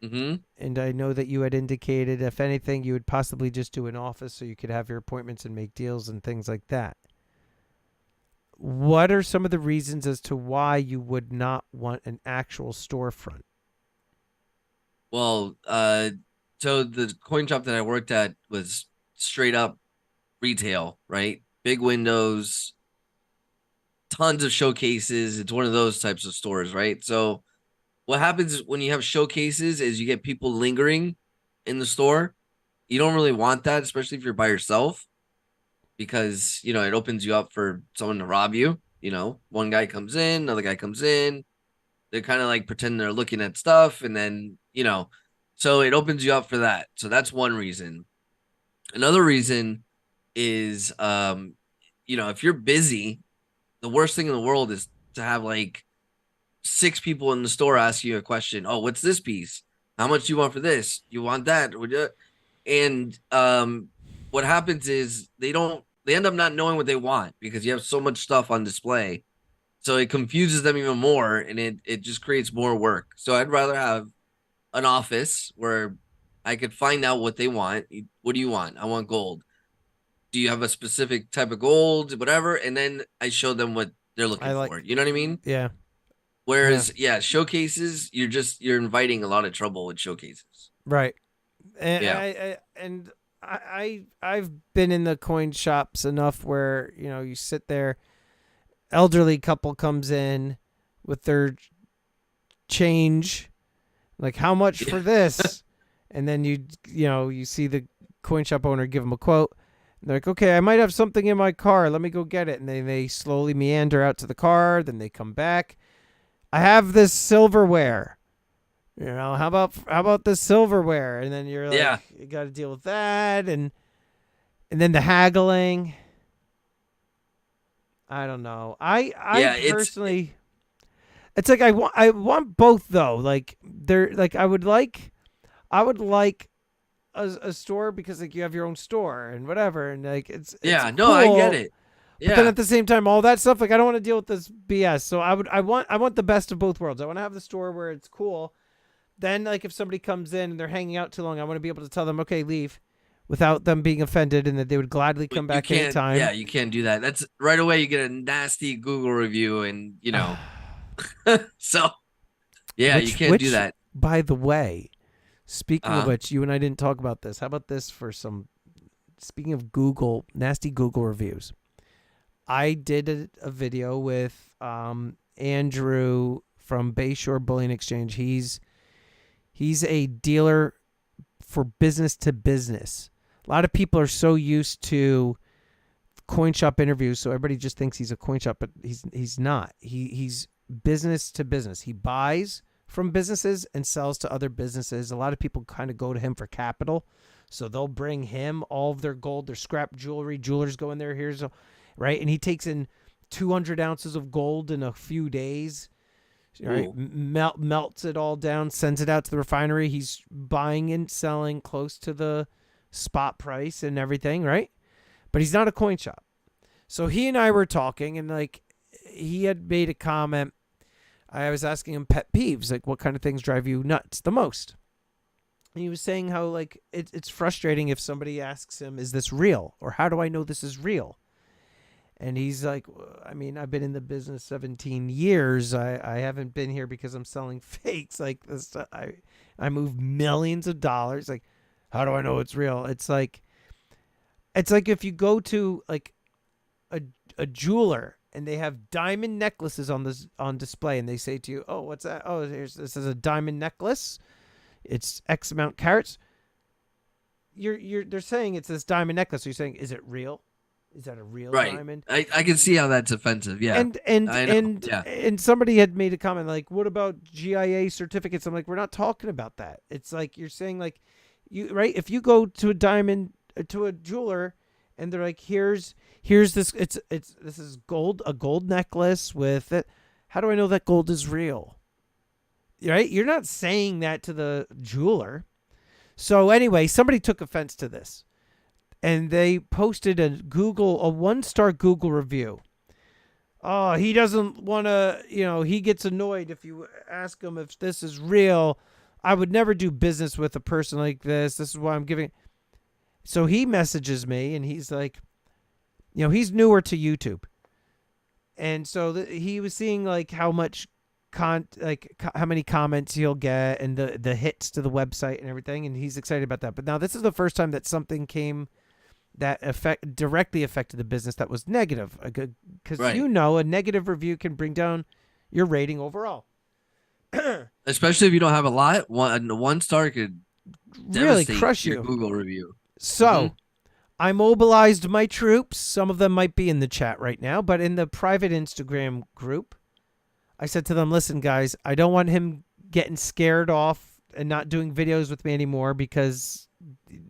Hmm. And I know that you had indicated, if anything, you would possibly just do an office so you could have your appointments and make deals and things like that. What are some of the reasons as to why you would not want an actual storefront? Well, so the coin shop that I worked at was straight up retail, right? Big windows, tons of showcases. It's one of those types of stores, right? So what happens when you have showcases is you get people lingering in the store. You don't really want that, especially if you're by yourself, because it opens you up for someone to rob you. One guy comes in, another guy comes in. They're kind of like pretending they're looking at stuff, and then so it opens you up for that. So that's one reason. Another reason is if you're busy, the worst thing in the world is to have like six people in the store ask you a question. Oh, what's this piece? How much do you want for this? You want that? And what happens is they end up not knowing what they want because you have so much stuff on display. So it confuses them even more, and it just creates more work. So I'd rather have an office where I could find out what they want. What do you want? I want gold. Do you have a specific type of gold, whatever? And then I show them what they're I looking like, for. You know what I mean? yeah, yeah, Whereas, yeah, showcases, you're inviting a lot of trouble with showcases. right. And Yeah. I've been in the coin shops enough where you sit there, elderly couple comes in with their change, like how much for this, and then you see the coin shop owner give them a quote. They're like, okay, I might have something in my car. Let me go get it. And then they slowly meander out to the car. Then they come back. I have this silverware. How about this silverware? And then you're like, Yeah. you got to deal with that, and then the haggling. I don't know. I Yeah, personally, it's like I want both though. Like they're like I would like a store because like you have your own store and whatever, and like it's yeah. No, I get cool. it. But then Yeah, at the same time, all that stuff, like I don't want to deal with this BS. So I want the best of both worlds. I want to have the store where it's cool. Then like if somebody comes in and they're hanging out too long, I want to be able to tell them, okay, leave, without them being offended, and that they would gladly but come you back can't. Yeah, anytime. you can't do that. That's right away. You get a nasty Google review, and so yeah, you can't do Which, that. by the way, speaking of Uh huh. which, you and I didn't talk about this. How about this for some? Speaking of Google, nasty Google reviews. I did a video with Andrew from Bayshore Bullion Exchange. He's a dealer for business to business. A lot of people are so used to coin shop interviews, so everybody just thinks he's a coin shop, but he's not. He's business to business. He buys from businesses and sells to other businesses. A lot of people kind of go to him for capital, so they'll bring him all of their gold, their scrap jewelry. Jewelers go in there. Here's a right, and he takes in 200 ounces of gold in a few days. Right, Ooh. melts it all down, sends it out to the refinery. He's buying and selling close to the spot price and everything, right? But he's not a coin shop. So he and I were talking, and like he had made a comment. I was asking him pet peeves, like what kind of things drive you nuts the most. And he was saying how like it's frustrating if somebody asks him, "Is this real?" or "How do I know this is real?" And he's like, I mean, I've been in the business 17 years. I haven't been here because I'm selling fakes like this. I move millions of dollars. Like, how do I know it's real? It's like if you go to like a a jeweler and they have diamond necklaces on display, and they say to you, "Oh, what's that? Oh, this is a diamond necklace. It's X amount carats." They're saying it's this diamond necklace. So you're saying, is it real? Is that a real Right. diamond? I can see how that's offensive. Yeah, And and I know. and Yeah. and somebody had made a comment like, "What about GIA certificates?" I'm like, "We're not talking about that." It's like you're saying like, you right? If you go to a diamond to a jeweler, and they're like, "Here's this. It's this is gold, a gold necklace with it. How do I know that gold is real?" Right? You're not saying that to the jeweler. So anyway, somebody took offense to this, and they posted a 1-star Google review. Oh, he doesn't want to, he gets annoyed if you ask him if this is real. I would never do business with a person like this. This is why I'm giving. So he messages me, and he's like, he's newer to YouTube. And so he was seeing like how much how many comments he'll get, and the hits to the website and everything, and he's excited about that. But now this is the first time that something came that directly affected the business that was negative, because Right. a negative review can bring down your rating overall. Especially if you don't have a lot. One star could Really devastate crush your you. Google review. Hmm. So I mobilized my troops. Some of them might be in the chat right now, but in the private Instagram group, I said to them, "Listen, guys, I don't want him getting scared off and not doing videos with me anymore, because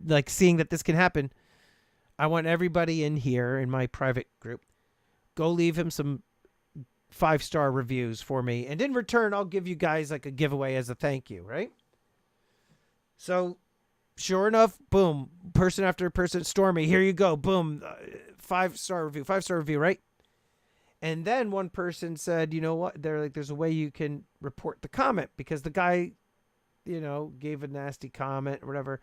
like seeing that this can happen, I want everybody in here in my private group, go leave him some 5-star reviews for me. And in return, I'll give you guys like a giveaway as a thank you," right? So sure enough, boom, person after person, Stormy, here you go. Boom, 5-star review, right? And then one person said, "You know what? They're like, there's a way you can report the comment, because the guy, gave a nasty comment or whatever."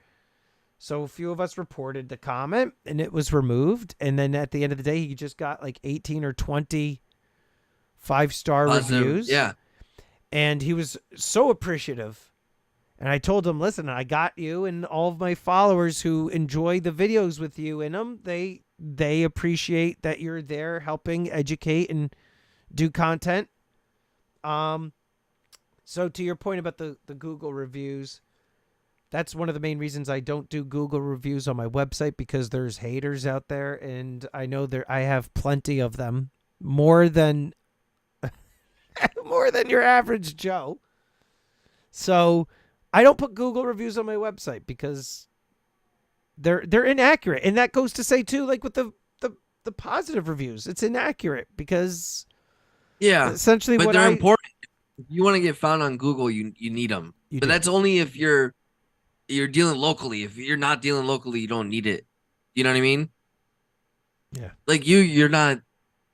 So a few of us reported the comment, and it was removed. And then at the end of the day, he just got like 18 or 20 5-star Positive. reviews. Yeah. And he was so appreciative. And I told him, "Listen, I got you, and all of my followers who enjoy the videos with you in them, they appreciate that you're there helping educate and do content." So to your point about the Google reviews, that's one of the main reasons I don't do Google reviews on my website, because there's haters out there, and I know I have plenty of them, more than more than your average Joe. So I don't put Google reviews on my website because they're inaccurate. And that goes to say too, like with the the positive reviews. It's inaccurate because Yeah, essentially but what they're I important. If you want to get found on Google, you need them. you But do. that's only if you're dealing locally. If you're not dealing locally, you don't need it. You know what I mean? Yeah. Like you're not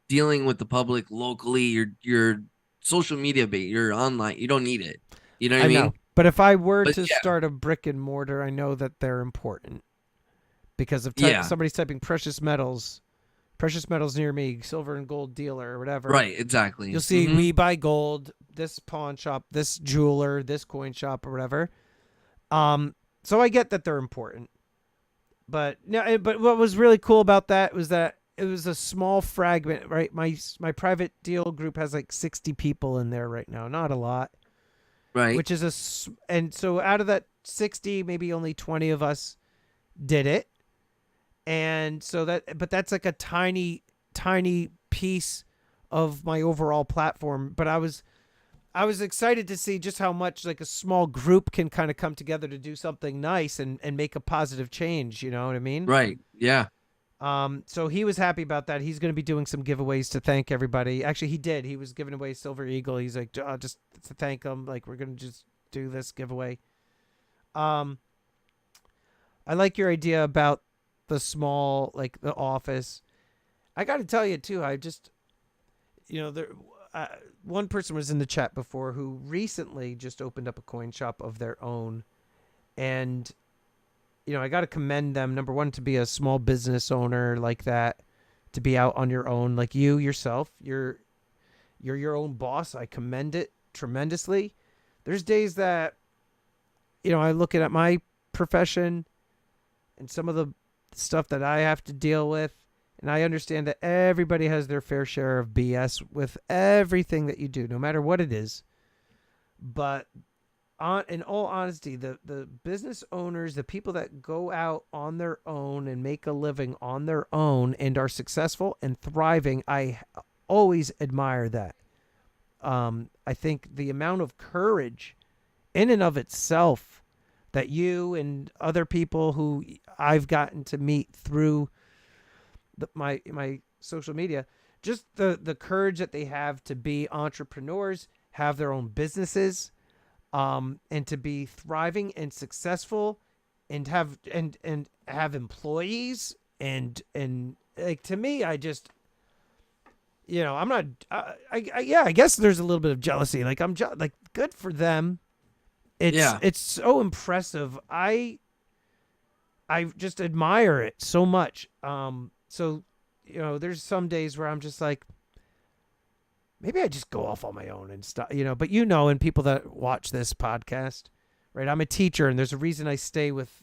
dealing with the public locally. You're social media bait. You're online. You don't need it. You know what I I know. mean? But if I were But to start a brick and mortar, I know that they're important because if yeah, somebody's typing precious metals near me, silver and gold dealer or whatever, right, exactly. you'll see we buy gold, this pawn shop, this jeweler, this coin shop or whatever. So I get that they're important. But no, but what was really cool about that was that it was a small fragment, right? My private deal group has like 60 people in there right now, not a lot, Right. which is and so out of that 60, maybe only 20 of us did it. And so but that's like a tiny piece of my overall platform, but I was excited to see just how much like a small group can kind of come together to do something nice and make a positive change. You know what I mean? Right. Yeah. So he was happy about that. He's going to be doing some giveaways to thank everybody. Actually, he did. He was giving away Silver Eagle. He's like, just to thank them. Like, we're going to just do this giveaway. Um, I like your idea about the small, like the office. I got to tell you too. I just, there, uh, one person was in the chat before who recently just opened up a coin shop of their own, and I got to commend them. Number one, to be a small business owner like that, to be out on your own, like you yourself. You're your own boss. I commend it tremendously. There's days that, I look at my profession and some of the stuff that I have to deal with, and I understand that everybody has their fair share of BS with everything that you do, no matter what it is. But in all honesty, the business owners, the people that go out on their own and make a living on their own and are successful and thriving, I always admire that. I think the amount of courage in and of itself that you and other people who I've gotten to meet through my social media, just the courage that they have to be entrepreneurs, have their own businesses, and to be thriving and successful, and have employees, and like, to me, I just, I'm not, yeah, I guess there's a little bit of jealousy. Like, like, good for them. It's so impressive. I just admire it so much. So, there's some days where I'm just like, maybe I just go off on my own and stuff, but and people that watch this podcast, right? I'm a teacher, and there's a reason I stay with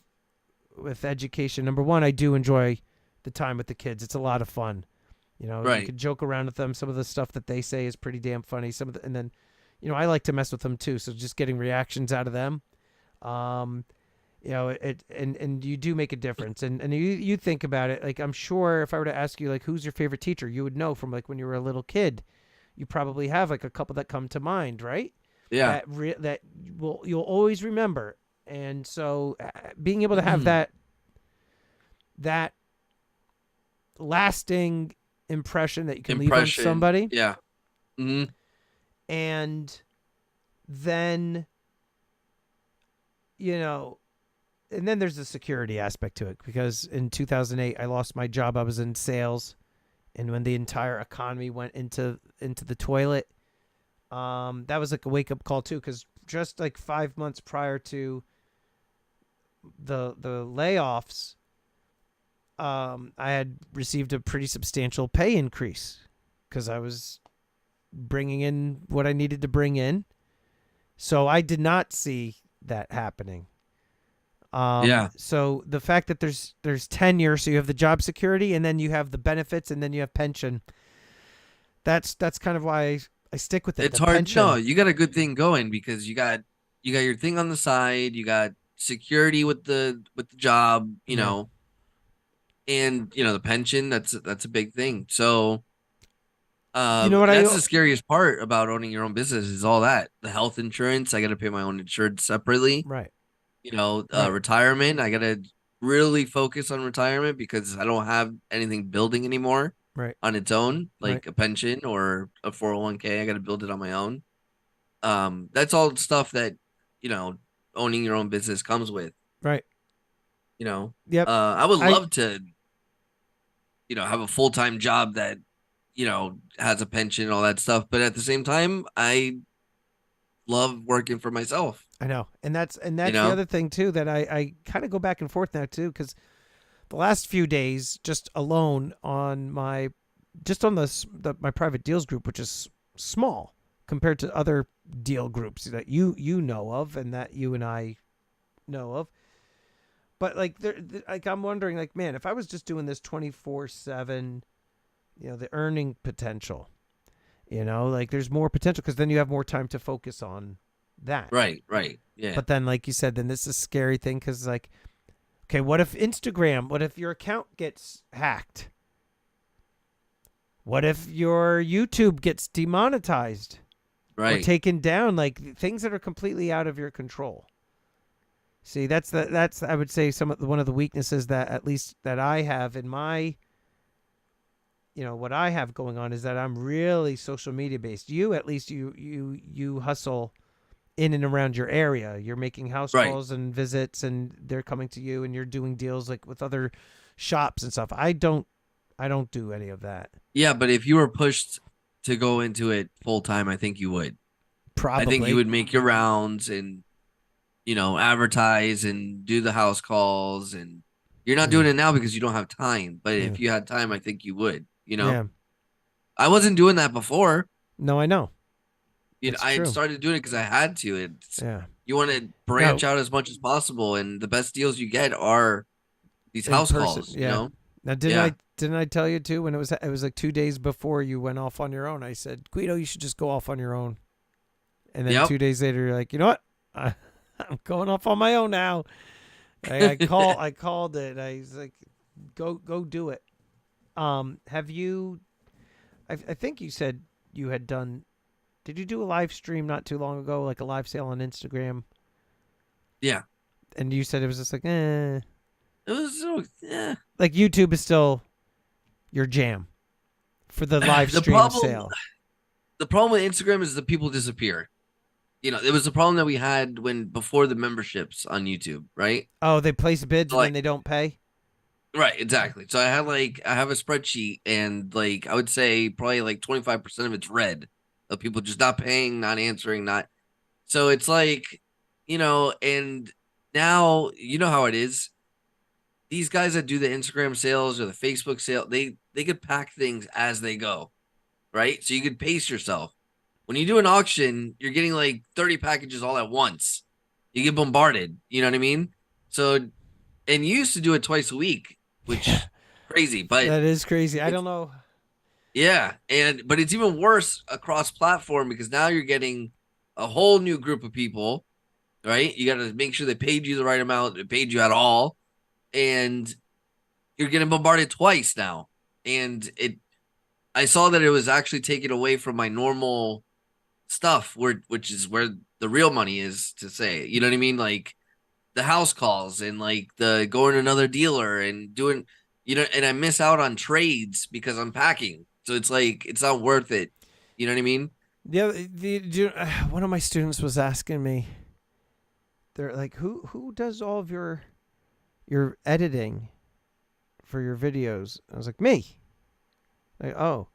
education. Number one, I do enjoy the time with the kids. It's a lot of fun. Right. You can joke around with them. Some of the stuff that they say is pretty damn funny. And then, I like to mess with them too. So just getting reactions out of them, and you do make a difference. And you think about it, like, I'm sure if I were to ask you, like, who's your favorite teacher, you would know from, like, when you were a little kid. You probably have, like, a couple that come to mind, right? Yeah. That you'll always remember. And so being able to have that lasting impression that you can leave on somebody. Yeah. And then, and then there's the security aspect to it, because in 2008 I lost my job. I was in sales, and when the entire economy went into the toilet, that was like a wake-up call too, because just like 5 months prior to the layoffs, I had received a pretty substantial pay increase because I was bringing in what I needed to bring in. So I did not see that happening. So the fact that there's tenure, so you have the job security, and then you have the benefits, and then you have pension. That's kind of why I stick with it. It's hard. Pension. No, you got a good thing going because you got your thing on the side. You got security with the job, know, and the pension. That's a big thing. So, that's the scariest part about owning your own business is all that. The health insurance, I got to pay my own insurance separately. Right. Retirement, I got to really focus on retirement because I don't have anything building anymore Right. on its own, Right. like a pension or a 401k. I got to build it on my own. That's all stuff that, you know, owning your own business comes with, Right. you know. Yep. I would I love to, have a full-time job that, has a pension and all that stuff. But at the same time, I love working for myself, I know. And that's you the know? other thing too that I kind of go back and forth now too, because the last few days just alone on my just on my private deals group, which is small compared to other deal groups that you know of and that you and I know of. But like like I'm wondering, like, man, if I was just doing this 24/7, the earning potential, like there's more potential because then you have more time to focus on that. Right, right. Yeah. But then, like you said, then this is a scary thing because, like, okay, what if your account gets hacked? What if your YouTube gets demonetized or Right. taken down? Like things that are completely out of your control. See, that's I would say one of the weaknesses that at least that I have in my, what I have going on is that I'm really social media based. You at least you hustle in and around your area. You're making house Right. calls and visits, and they're coming to you, and you're doing deals like with other shops and stuff. I don't do any of that. Yeah, but if you were pushed to go into it full time, I think you would. I think you Probably. would make your rounds and, advertise and do the house calls, and you're not Yeah. doing it now because you don't have time. But Yeah. if you had time, I think you would. Yeah. I wasn't doing that before. No, I know. It's I had true. started doing it because I had to. Yeah. You want to No, branch out as much as possible, and the best deals you get are these in house person. calls. Yeah. Now, Yeah. didn't I tell you too when it was like 2 days before you went off on your own? I said, Guido, you should just go off on your own. And then Yep. 2 days later, you're like, you know what? I'm going off on my own now. I called it. I was like, go do it. Have you? I think you said you had done. Did you do a live stream not too long ago, like a live sale on Instagram? Yeah. And you said it was just like, It was so yeah. like YouTube is still your jam for the live The stream problem sale. the problem with Instagram is the people disappear. It was the problem that we had when before the memberships on YouTube, right? Oh, they place bids So, and then like, they don't pay. right, exactly. So I have a spreadsheet, and like I would say probably like 25% of it's red of people just not paying, not answering, not. So it's like, and now you know how it is. These guys that do the Instagram sales or the Facebook sale, they could pack things as they go, right? So you could pace yourself. When you do an auction, you're getting like 30 packages all at once. You get bombarded. You know what I mean? So, and you used to do it twice a week, Yeah, which crazy, but that is crazy. I it's don't know. yeah, but it's even worse across platform because now you're getting a whole new group of people, right? You got to make sure they paid you the right amount, they paid you at all, and you're getting bombarded twice now. And I saw that it was actually taken away from my normal stuff, which is where the real money is to say, you know what I mean? Like the house calls and like the going to another dealer and doing, and I miss out on trades because I'm packing. So it's like, it's not worth it. You know what I mean? One of my students was asking me. They're like, who does all of your editing for your videos? I was like, me. Like, oh,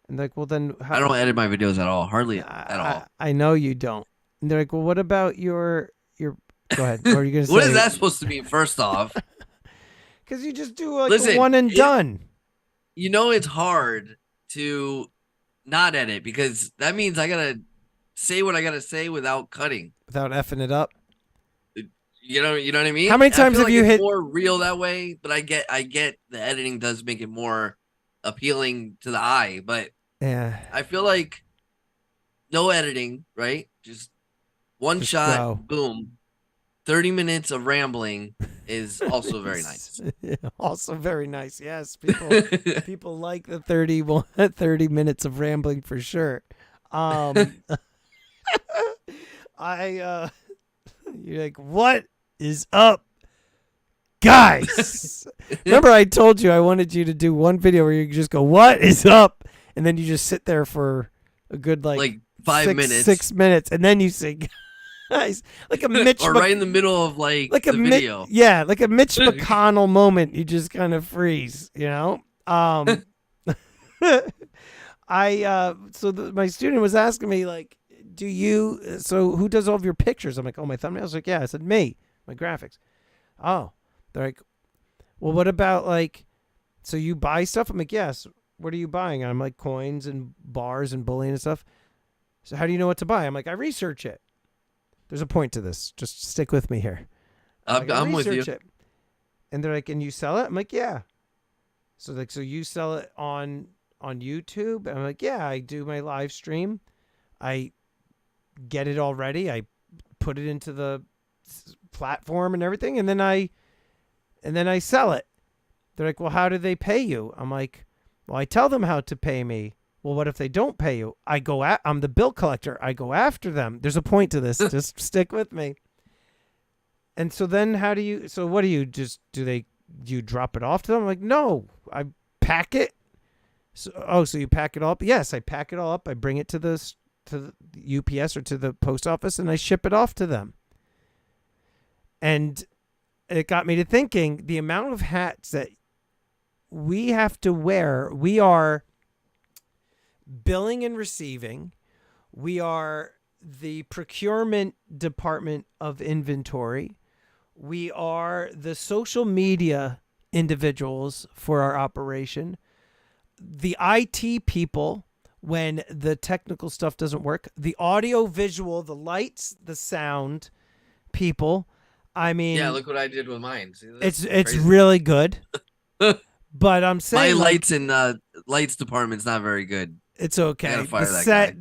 and like, well then, I don't edit my videos at all, hardly at I all. I know you don't. And they're like, well, what about your? Go ahead. What are you gonna What is say? that supposed to mean, first off? Because you just do like a Listen, one and done it's hard to not edit because that means I gotta say what I gotta say without cutting. without effing it up. You know what I How mean? many I times feel have like you it's hit? more real that way, but I get the editing does make it more appealing to the eye, but Yeah, I feel like no editing, right? Just one just shot, go. boom. 30 minutes of rambling is also very nice. Also very nice. Yes, people like the 30 minutes of rambling for sure. Um, I you're like, what is up, guys, remember I told you I wanted you to do one video where you just go, "What is up?" and then you just sit there for a good like 5 minutes, 6 minutes, and then you say, "Guys," like a Mitch or right in the middle of like like the video. Yeah, like a Mitch McConnell moment. You just kind of freeze, you know. My student was asking me like, "Do you? So who does all of your pictures?" I'm like, "Oh, my thumbnails." Like, yeah. I said, "Me, my graphics." Oh, they're like, "Well, what about like, so you buy stuff?" I'm like, "Yes." What are you buying? I'm like, coins and bars and bullion and stuff. So how do you know what to buy? I'm like, I research it. There's a point to this. Just stick with me here. I'm with you. It. And they're like, "And you sell it?" I'm like, "Yeah." So like, so you sell it on YouTube? And I'm like, "Yeah, I do my live stream. I get it all ready. I put it into the platform and everything, and then I sell it." They're like, "Well, how do they pay you?" I'm like, "Well, I tell them how to pay me." "Well, what if they don't pay you?" I'm the bill collector. I go after them. There's a point to this. Just stick with me. And so then what do you drop it off to them? I'm like, "No, I pack it." So you pack it all up? Yes, I pack it all up. I bring it to the UPS or to the post office, and I ship it off to them. And it got me to thinking the amount of hats that we have to wear. We are billing and receiving. We are the procurement department of inventory. We are the social media individuals for our operation. The IT people when the technical stuff doesn't work. The audio visual, the lights, the sound people. I mean, yeah, look what I did with mine. See, it's really good. But I'm saying my lights and lights department's not very good. It's okay. I gotta fire that guy.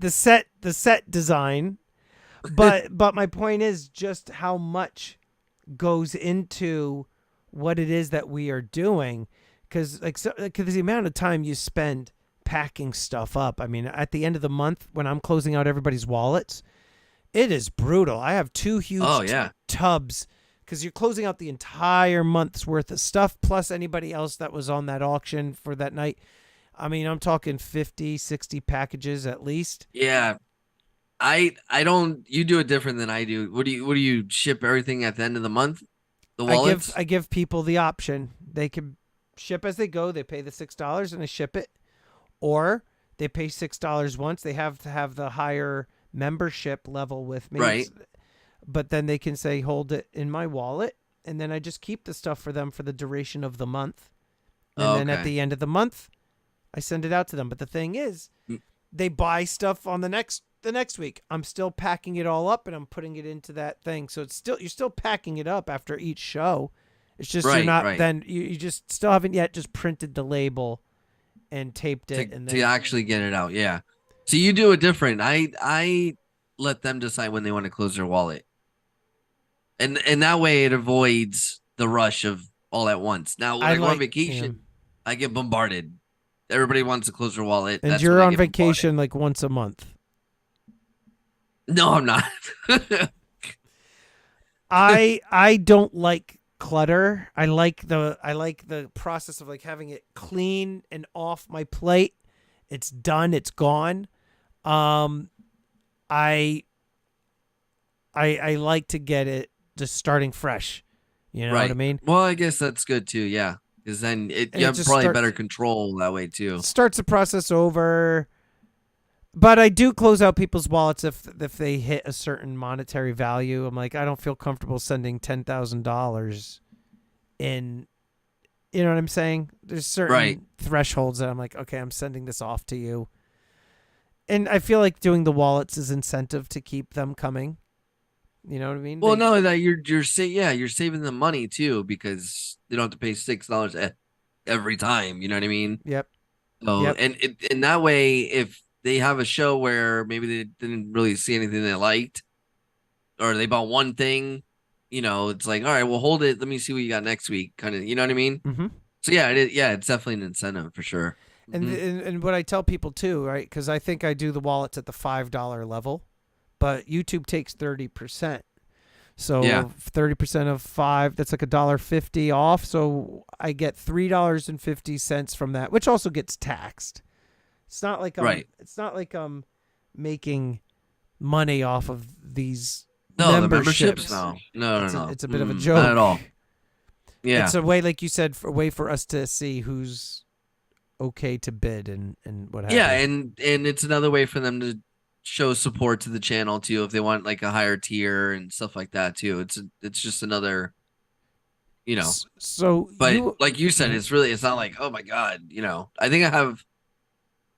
The set design. But my point is just how much goes into what it is that we are doing, because the amount of time you spend packing stuff up. I mean, at the end of the month when I'm closing out everybody's wallets, it is brutal. I have two huge tubs because you're closing out the entire month's worth of stuff plus anybody else that was on that auction for that night. I mean, I'm talking 50, 60 packages at least. Yeah. I don't. You do it different than I do. What do you ship everything at the end of the month? The wallets. I give people the option. They can ship as they go. They pay the $6 and I ship it, or they pay $6 once. They have to have the higher membership level with me, right? But then they can say, "Hold it in my wallet," and then I just keep the stuff for them for the duration of the month, and then at the end of the month, I send it out to them. But the thing is, they buy stuff on the next week. I'm still packing it all up and I'm putting it into that thing. So you're still packing it up after each show. It's just you're not then you just still haven't yet just printed the label and taped it to actually get it out. Yeah. So you do it different. I let them decide when they want to close their wallet. And that way it avoids the rush of all at once. Now when I go on vacation, I get bombarded. Everybody wants to close their wallet. And you're on vacation like once a month. No, I'm not. I don't like clutter. I like the process of like having it clean and off my plate. It's done. It's gone. I like to get it just starting fresh. You know what I mean? Well, I guess that's good too. Yeah, because then you have probably better control that way too. Starts the process over. But I do close out people's wallets if they hit a certain monetary value. I'm like, I don't feel comfortable sending $10,000 in. You know what I'm saying? There's certain thresholds that I'm like, okay, I'm sending this off to you. And I feel like doing the wallets is incentive to keep them coming. You know what I mean? Well, no, that you're saving them money too because they don't have to pay $6 every time. You know what I mean? Yep. So and that way, if they have a show where maybe they didn't really see anything they liked, or they bought one thing, it's like, all right, well, hold it. Let me see what you got next week. Kind of, you know what I mean? Mm-hmm. So it's definitely an incentive for sure. And what I tell people too, right? Because I think I do the wallets at the $5 level, but YouTube takes 30%. So 30% of 5, that's like $1.50 off. So I get $3.50 from that, which also gets taxed. It's not like I'm making money off of these memberships. No. It's a bit of a joke. Not at all. Yeah. It's a way, like you said, a way for us to see who's okay to bid and what have you. Yeah, and it's another way for them to show support to the channel too, if they want like a higher tier and stuff like that too. It's just another, So, but like you said, it's not like, oh my God, I think I have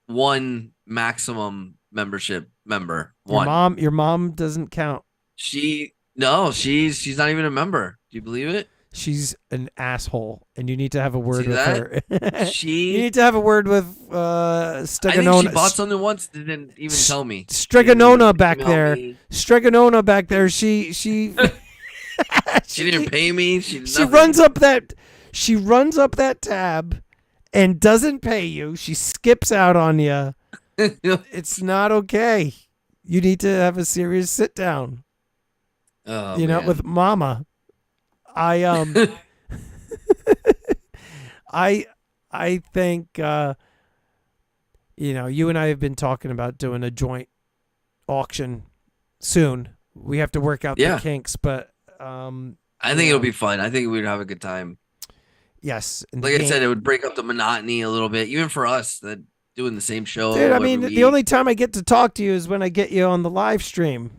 one maximum membership member. One. Your mom doesn't count. She's not even a member. Do you believe it? She's an asshole, and you need to have a word with her. You need to have a word with Stregonona. I think she bought something once, didn't even tell me. Stregonona back there. Stregonona back there. She she didn't pay me. She runs up that tab and doesn't pay you. She skips out on you. It's not okay. You need to have a serious sit down. Man. With mama. I think you and I have been talking about doing a joint auction soon. We have to work out the kinks, but I think it'll be fun. I think we'd have a good time. Yes, like I said, it would break up the monotony a little bit, even for us that doing the same show. Dude, I mean, the only time I get to talk to you is when I get you on the live stream.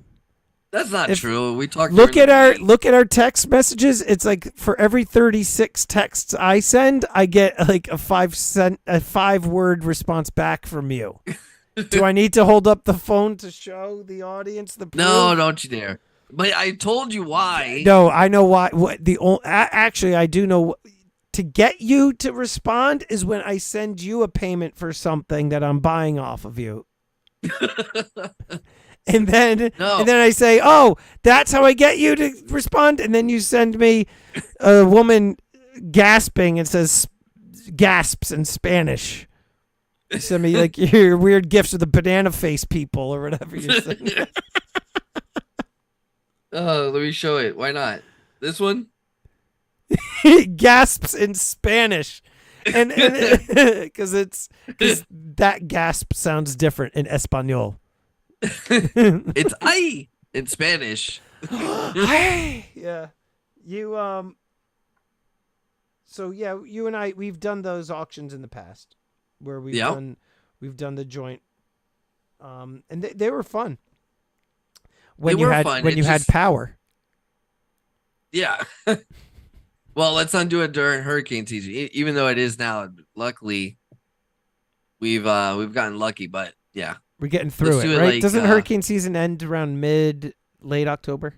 That's not true. We talk. Look at our text messages. It's like for every 36 texts I send, I get like a 5-word response back from you. Do I need to hold up the phone to show the audience the proof? No, don't you dare. But I told you why. No, I know why. Actually, I do know. To get you to respond is when I send you a payment for something that I'm buying off of you. And then I say, "Oh, that's how I get you to respond." And then you send me a woman gasping and says gasps in Spanish. You send me like your weird gifts of the banana face people or whatever you say. Oh, let me show it. Why not? This one? Gasps in Spanish. And because that gasp sounds different in Espanol. It's ay in Spanish. Yeah. You So yeah, you and I, we've done those auctions in the past where we've done the joint and they were fun. When you had power. Yeah. Well, let's not do it during hurricane season, even though it is now. Luckily, we've gotten lucky, but yeah. We're getting through it, right? Doesn't hurricane season end around late October?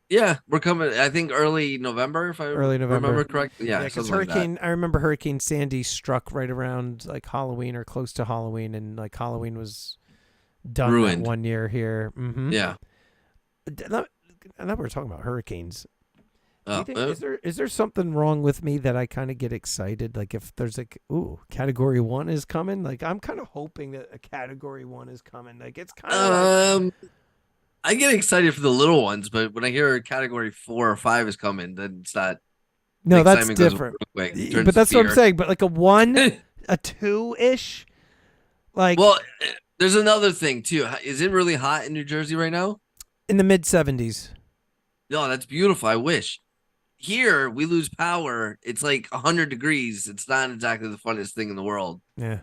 Yeah, we're coming. I think early November, if I remember correctly. Yeah, because I remember Hurricane Sandy struck right around like Halloween or close to Halloween, and like Halloween was done ruined that one year here. Mm-hmm. Yeah. Now we're talking about hurricanes. Is there something wrong with me that I kind of get excited? Like if there's like, Category 1 is coming. Like I'm kind of hoping that a Category 1 is coming. Like it's kind of. I get excited for the little ones, but when I hear Category 4 or 5 is coming, then it's not. No, that's different. But that's what I'm saying. But like a 1, a 2-ish. Like. Well, there's another thing too. Is it really hot in New Jersey right now? In the mid 70s. No, that's beautiful. I wish. Here we lose power. It's like 100 degrees. It's not exactly the funnest thing in the world. Yeah.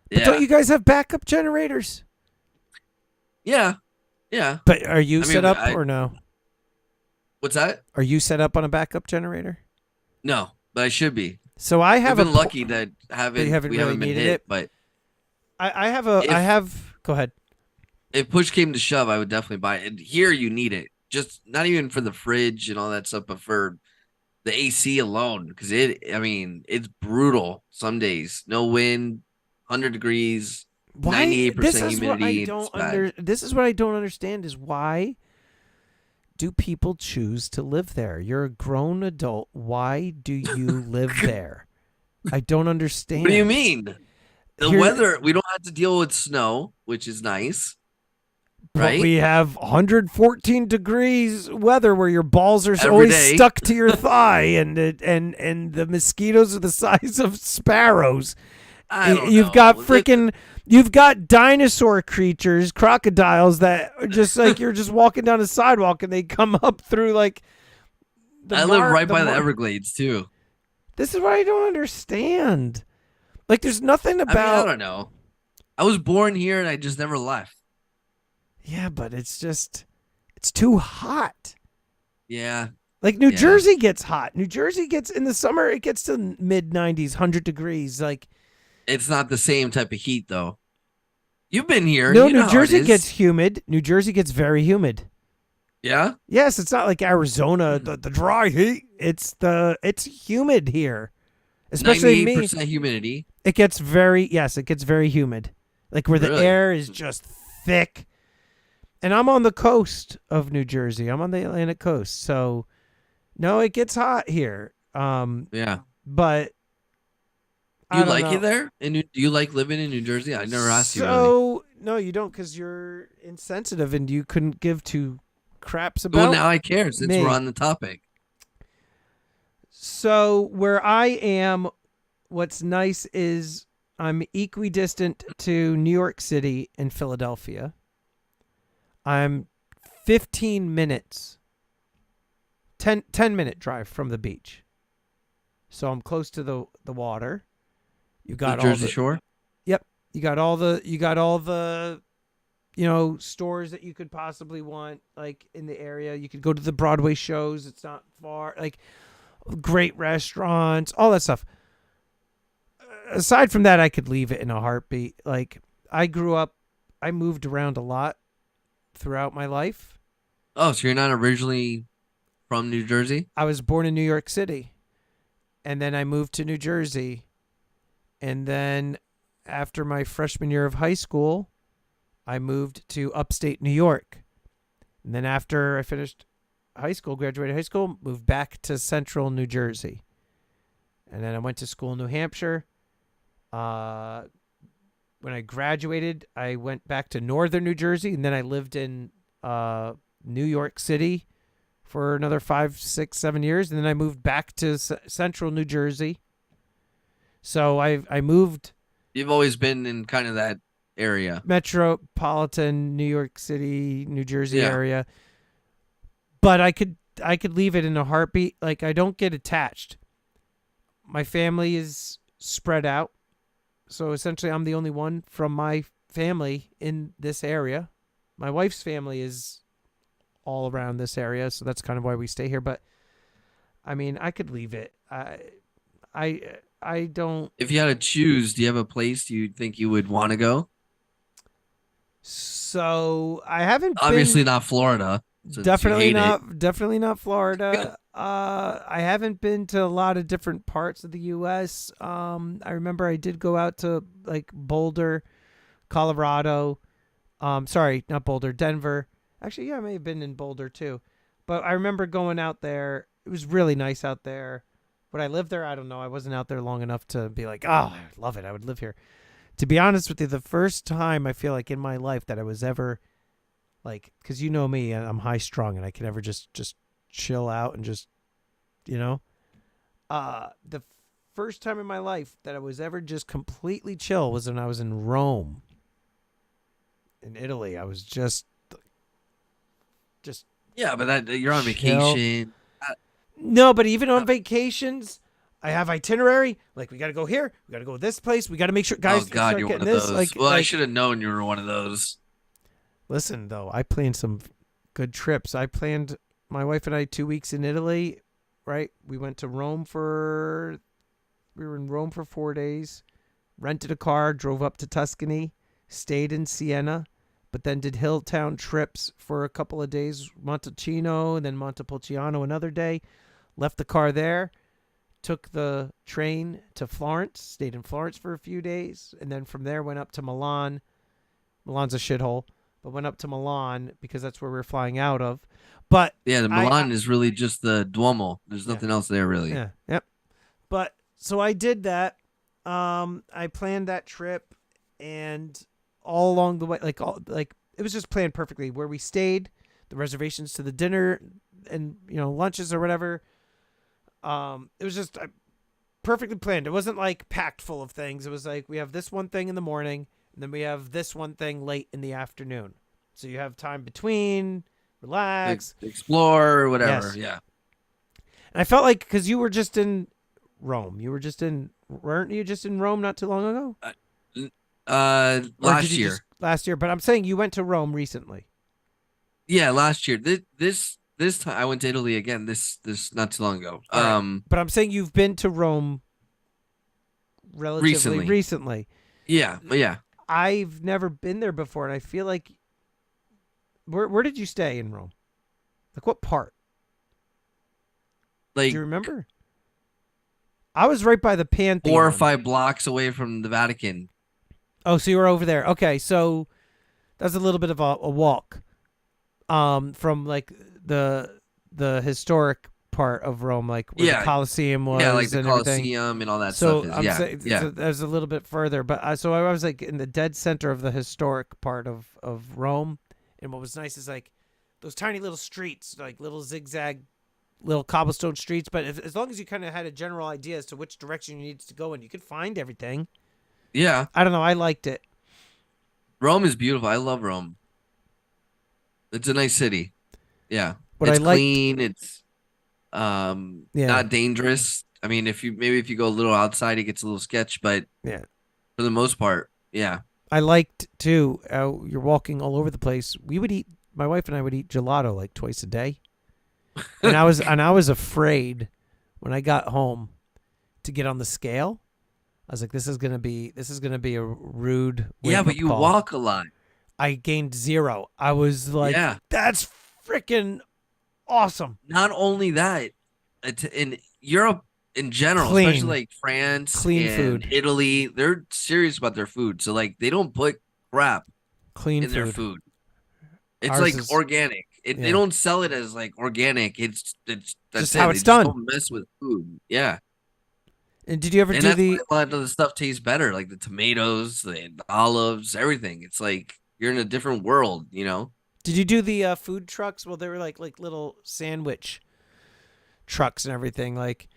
But don't you guys have backup generators? Yeah. Yeah. But are you set up or no? What's that? Are you set up on a backup generator? No, but I should be. So I have been lucky that we haven't been hit it, but I have go ahead. If push came to shove, I would definitely buy it. And here you need it. Just not even for the fridge and all that stuff, but for the AC alone, because it's brutal some days. No wind, 100 degrees, 98% humidity. This is what I don't understand is why do people choose to live there? You're a grown adult. Why do you live there? I don't understand. What do you mean? The weather, we don't have to deal with snow, which is nice. But right? we have 114 degrees weather where your balls are Every always day. stuck to your thigh, and the mosquitoes are the size of sparrows. I don't You've got know. freaking, you've got dinosaur creatures, crocodiles that are just like you're just walking down a sidewalk and they come up through like I live right by the Everglades too. This is what I don't understand. Like, there's nothing I mean, I about. don't know. I was born here and I just never left. Yeah, but it's too hot. Yeah. Like New Yeah. Jersey gets hot. New Jersey gets in the summer, it gets to mid 90s, 100 degrees. Like, It's not the same type of heat though. You've been here. no, You know New how it Jersey gets is. humid. New Jersey gets very humid. Yeah. Yes, it's not like Arizona, the dry heat. It's humid here. Especially me. 98% humidity. It gets very humid. Like where the Really? air is just thick. And I'm on the coast of New Jersey. I'm on the Atlantic coast. So no, it gets hot here. Yeah. But I You don't like know. it there? And do you like living in New Jersey? I never asked you really. So no, you don't, because you're insensitive and you couldn't give two craps about Well, now I care since me. we're on the topic. So where I am, what's nice is I'm equidistant to New York City and Philadelphia. I'm 15 minutes, 10-minute drive from the beach. So I'm close to the water. You got The Jersey Shore? Yep. You got all the stores that you could possibly want, like in the area. You could go to the Broadway shows. It's not far. Like, great restaurants, all that stuff. Aside from that, I could leave it in a heartbeat. Like, I moved around a lot throughout my life. Oh, so you're not originally from New Jersey? I was born in New York City, and then I moved to New Jersey. And then after my freshman year of high school, I moved to upstate New York. And then after I finished graduated high school, moved back to central New Jersey. And then I went to school in New Hampshire. When I graduated, I went back to northern New Jersey, and then I lived in New York City for another 5, 6, 7 years, and then I moved back to central New Jersey. So I moved. You've always been in kind of that area. Metropolitan New York City, New Jersey area. But I could leave it in a heartbeat. Like, I don't get attached. My family is spread out. So essentially I'm the only one from my family in this area. My wife's family is all around this area, so that's kind of why we stay here. But I mean, I could leave it. I don't. If you had to choose, do you have a place you think you would want to go? So I haven't Obviously not Florida. Definitely not Florida. I haven't been to a lot of different parts of the U.S. I remember I did go out to like Boulder, Colorado. Sorry, not Boulder, Denver. Actually, yeah, I may have been in Boulder too. But I remember going out there. It was really nice out there. Would I live there? I don't know. I wasn't out there long enough to be like, oh, I love it. I would live here. To be honest with you, the first time I feel like in my life that I was ever like, because you know me, I'm high strung and I can never just chill out and just, the first time in my life that I was ever just completely chill was when I was in Rome, in Italy. I was just yeah, but that you're on chill. vacation. No, but even on vacations, I have itinerary. Like, we got to go here. We got to go to this place. We got to make sure guys Oh God, start you're one getting of this. those. Well, I should have known you were one of those. Listen, though, I planned some good trips. I planned, my wife and I, 2 weeks in Italy, right? We went to Rome we were in Rome for 4 days, rented a car, drove up to Tuscany, stayed in Siena, but then did Hilltown trips for a couple of days, Montalcino and then Montepulciano another day, left the car there, took the train to Florence, stayed in Florence for a few days, and then from there went up to Milan. Milan's a shithole. But went up to Milan because that's where we're flying out of. But yeah, the Milan is really just the Duomo. There's nothing else there really. Yeah, yep. But so I did that. I planned that trip, and all along the way, like it was just planned perfectly. Where we stayed, the reservations to the dinner and lunches or whatever. It was just perfectly planned. It wasn't like packed full of things. It was like we have this one thing in the morning, and then we have this one thing late in the afternoon. So you have time between, relax, explore, or whatever. Yes. Yeah. And I felt like because you were just in Rome, weren't you just in Rome not too long ago? Last year. Last year, but I'm saying you went to Rome recently. Yeah, last year. This time I went to Italy again. This not too long ago. Right. But I'm saying you've been to Rome relatively recently. Yeah, but yeah. I've never been there before, and I feel like where did you stay in Rome? Like what part? Like, do you remember? I was right by the Pantheon. 4 or 5 blocks away from the Vatican. Oh, so you were over there. Okay, so that's a little bit of a walk. From like the historic part of Rome, like where the Colosseum was, like the and Colosseum everything. and all that so stuff. I'm Yeah, saying, yeah. So there's a little bit further, but I was like in the dead center of the historic part of Rome, and what was nice is like those tiny little streets, like little zigzag, little cobblestone streets. But as long as you kind of had a general idea as to which direction you needed to go in, you could find everything. Yeah, I don't know. I liked it. Rome is beautiful. I love Rome. It's a nice city. Yeah, It's clean. It's not dangerous. I mean, if you go a little outside, it gets a little sketch, but yeah, for the most part, yeah. I liked too. You're walking all over the place. My wife and I would eat gelato like twice a day, and I was afraid when I got home to get on the scale. I was like, this is gonna be a rude. Yeah, but you walk a lot. I gained 0. I was like, that's freaking awesome. Not only that, in Europe in general, Clean. especially like France, Clean and food. Italy, they're serious about their food. So like they don't put crap Clean in food. their food. It's Ours like is organic. They don't sell it as like organic. It's that's just it. how They it's just done. don't mess with food. Yeah. And did you ever And do that's the? why a lot of the stuff tastes better, like the tomatoes, the olives, everything. It's like you're in a different world, you know? Did you do the food trucks? Well, they were like little sandwich trucks and everything. Like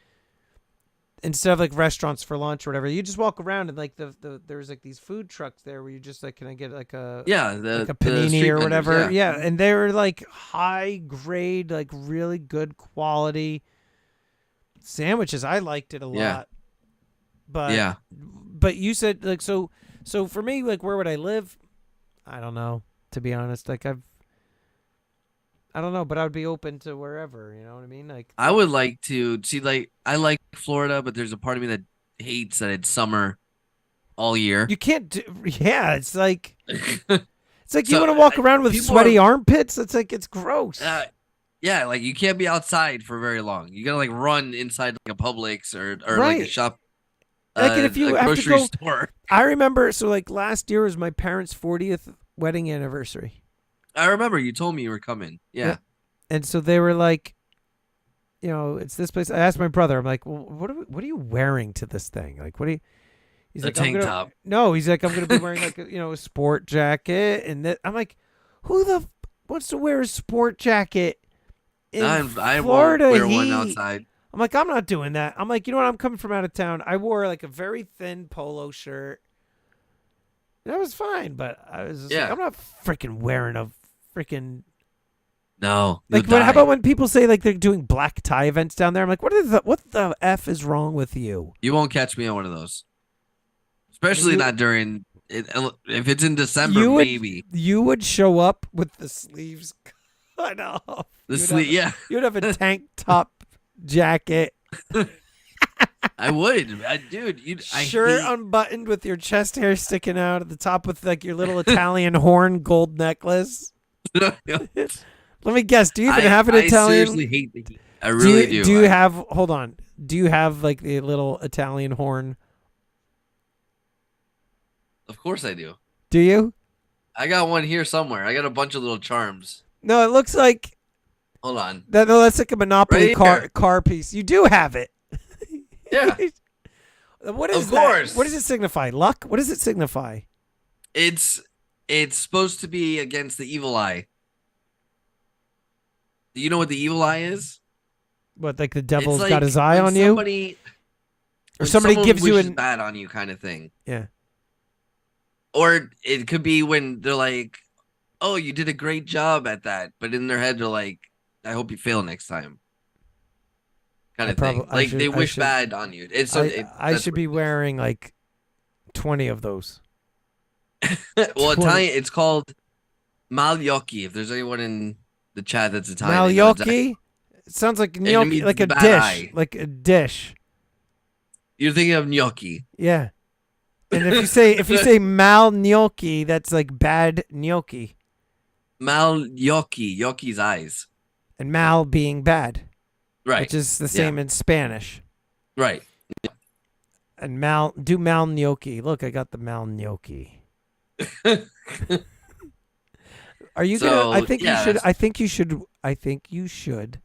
instead of like restaurants for lunch or whatever, you just walk around and like there's like these food trucks there where you just like, can I get like a like a panini or whatever? Vendors, yeah, and they were like high grade, like really good quality sandwiches. I liked it a lot. But you said like so for me, like where would I live? I don't know, to be honest. Like I don't know, but I would be open to wherever, you know what I mean? Like I would like to see, like, I like Florida, but there's a part of me that hates that it's summer all year. You can't do, it's like it's like So, you want to walk around with people sweaty armpits. It's like it's gross. Yeah, like you can't be outside for very long. You gotta like run inside like a Publix or Right. like a shop, Like if you a have to grocery go, store. I remember. So like last year was my parents' 40th wedding anniversary. I remember you told me you were coming. Yeah. And so they were like, it's this place. I asked my brother. I'm like, well, what are you wearing to this thing? Like, what do you? He's A like, tank top. No, he's like, I'm gonna be wearing like a sport jacket, and that. I'm like, who wants to wear a sport jacket in I Florida won't wear heat? one outside. I'm like, I'm not doing that. I'm like, you know what? I'm coming from out of town. I wore like a very thin polo shirt. That was fine, but I was just like, I'm not freaking wearing a freaking. No. Like, how about when people say like they're doing black tie events down there? I'm like, what the F is wrong with you? You won't catch me on one of those. Especially not during it. If it's in December, maybe. You would show up with the sleeves cut off. You'd have a tank top jacket. I would, dude. Shirt unbuttoned with your chest hair sticking out at the top with like your little Italian horn gold necklace. Let me guess. Do you even have an Italian? I seriously hate the heat. I really do. Do you have? Hold on. Do you have like the little Italian horn? Of course I do. Do you? I got one here somewhere. I got a bunch of little charms. No, it looks like. Hold on. No, that's like a Monopoly Right car piece. You do have it. Yeah. What is of course. That? What does it signify? Luck? What does it signify? It's It's supposed to be against the evil eye. Do you know what the evil eye is? What, like the It's devil's got like his eye on you, or when somebody someone gives you wishes an bad on you, kind of thing. yeah. Or it could be when they're like, "Oh, you did a great job at that," but in their head they're like, "I hope you fail next time," kind I of probably thing. Like they wish bad on you. It's so I that's should what be it is. wearing like 20 of those. Well, 20 Italian, it's called maliochi. If there's anyone in the chat that's Italian, they know exactly. Malioki. It sounds like And it gnocchi, means like the a bad dish, eye. like a dish. You're thinking of gnocchi. Yeah. And if you say mal gnocchi, that's like bad gnocchi, Maliochi, Yoki's eyes. and mal being bad, Right. which is the Yeah. same in Spanish. Right. And mal gnocchi. Look, I got the mal gnocchi. Are you gonna? I So think you yeah, should. I think you should. I think you should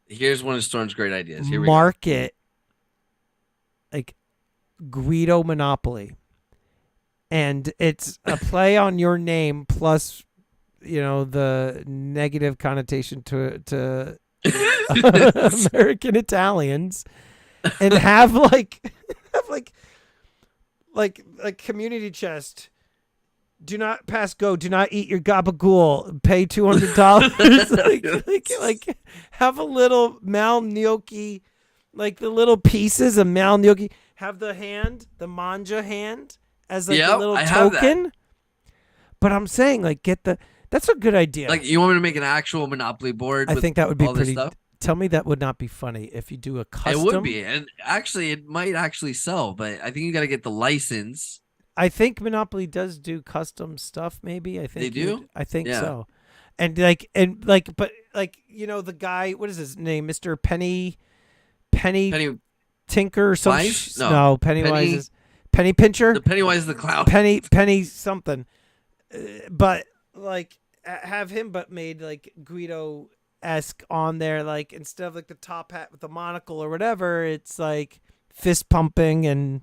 here's one of Storm's great ideas. Here we go. market like Guido Monopoly, and it's a play on your name plus, the negative connotation to American Italians, and have like have like community chest. Do not pass go. Do not eat your gabagool. Pay $200. like have a little mal gnocchi, like the little pieces of mal gnocchi. Have the manja hand as like a Yep, little I have that. token. But I'm saying like that's a good idea. Like you want me to make an actual Monopoly board? I with think that would be all this pretty. Stuff? Tell me that would not be funny if you do a custom. It would be, and actually, it might actually sell. But I think you got to get the license. I think Monopoly does do custom stuff. Maybe I think They do? I think Yeah. so. But the guy, what is his name, Mister Penny Tinker or some Wise? no Pennywise Penny- is Penny Pincher, The Pennywise the clown. Penny something, but like have him but made like Guido esque on there, like instead of like the top hat with the monocle or whatever, it's like fist pumping and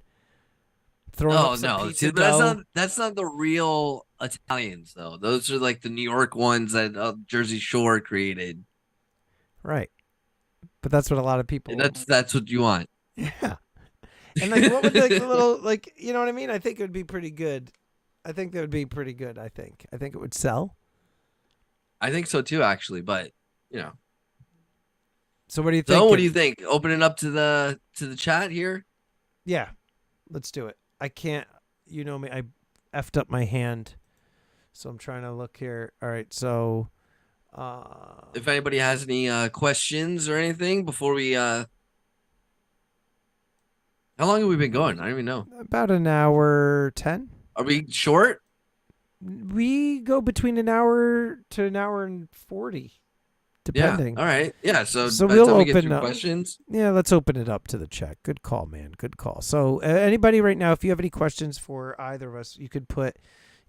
throwing Oh up some no, pizza see, dough. that's not the real Italians though. Those are like the New York ones that Jersey Shore created. Right. But that's what a lot of people. And that's what you want. Yeah. And like, what would like the little like, you know what I mean? I think it would be pretty good. I think that would be pretty good. I think it would sell. I think so too, actually. But you know, So what do you think? so what do you think? Open it up to the chat here. Yeah, let's do it. I can't. You know me. I effed up my hand, so I'm trying to look here. All right. So, If anybody has any questions or anything before we how long have we been going? I don't even know. about an hour 10. Are we short? We go between an hour to an hour and 40, depending. Yeah. All right. Yeah. So So by the we'll time we get open through up. questions. Yeah, let's open it up to the chat. Good call, man. Good call. So anybody right now, if you have any questions for either of us, you could put,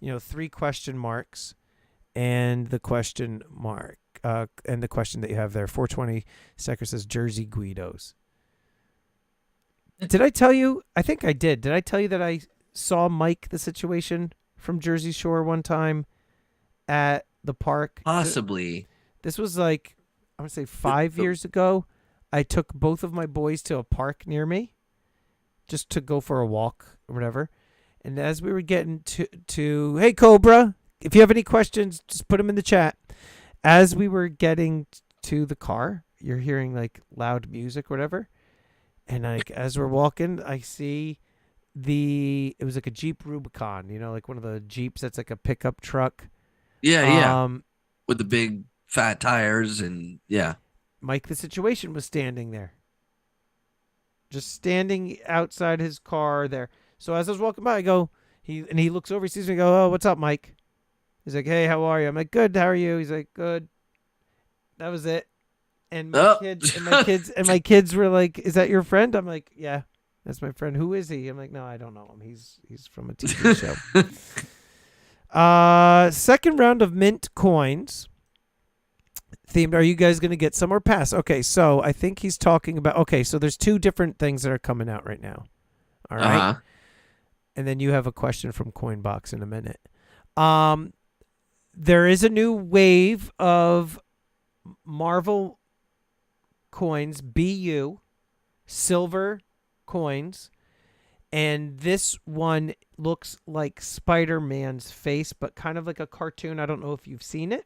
3 question marks and the question mark and the question that you have there. 420 Secker says Jersey Guidos. Did I tell you? I think I did. Did I tell you that I saw Mike the Situation from Jersey Shore one time at the park? Possibly. This was like, I would say 5 years ago. I took both of my boys to a park near me just to go for a walk or whatever. And as we were getting to hey, Cobra, if you have any questions, just put them in the chat. As we were getting to the car, you're hearing like loud music or whatever. And like as we're walking, I see it was like a Jeep Rubicon, like one of the Jeeps that's like a pickup truck. Yeah. With the big fat tires and yeah. Mike the Situation was standing there. Just standing outside his car there. So as I was walking by, I go, he looks over, he sees me, I go, oh, what's up, Mike? He's like, hey, how are you? I'm like, good, how are you? He's like, good. That was it. And my kids were like, is that your friend? I'm like, yeah, that's my friend. Who is he? I'm like, no, I don't know him. He's from a TV show. Second round of mint coins. Themed. Are you guys going to get some or pass? Okay, so I think he's talking about. Okay, so there's 2 different things that are coming out right now. All right, and then you have a question from Coinbox in a minute. Um, there is a new wave of Marvel coins, BU, silver coins, and this one looks like Spider-Man's face, but kind of like a cartoon. I don't know if you've seen it.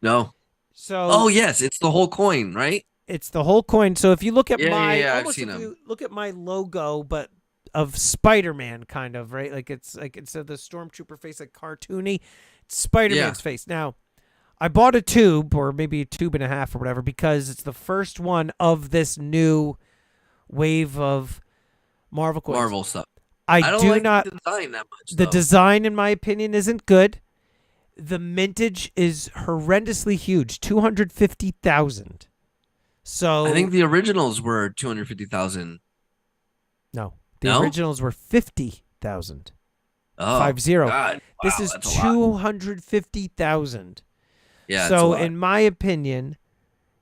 No. Oh So yes, it's the whole coin, right? it's the whole coin. So if you look at Yeah, yeah, my yeah. I've almost seen if them. you look at my logo, but of Spider-Man kind of, right? Like it's like instead of the stormtrooper face like cartoony, it's Yeah. Spider-Man's face. Now, I bought a tube or maybe a tube and a half or whatever because it's the first one of this new wave of Marvel coins. Marvel stuff. I I don't do like not the design that much the though. design in my opinion isn't good. The mintage is horrendously huge, 250,000. I think So the originals were 250,000. no, the No? originals were 50,000. Oh 50. God. This Wow, is that's a lot. 250,000. Yeah, it's a So lot. in my opinion,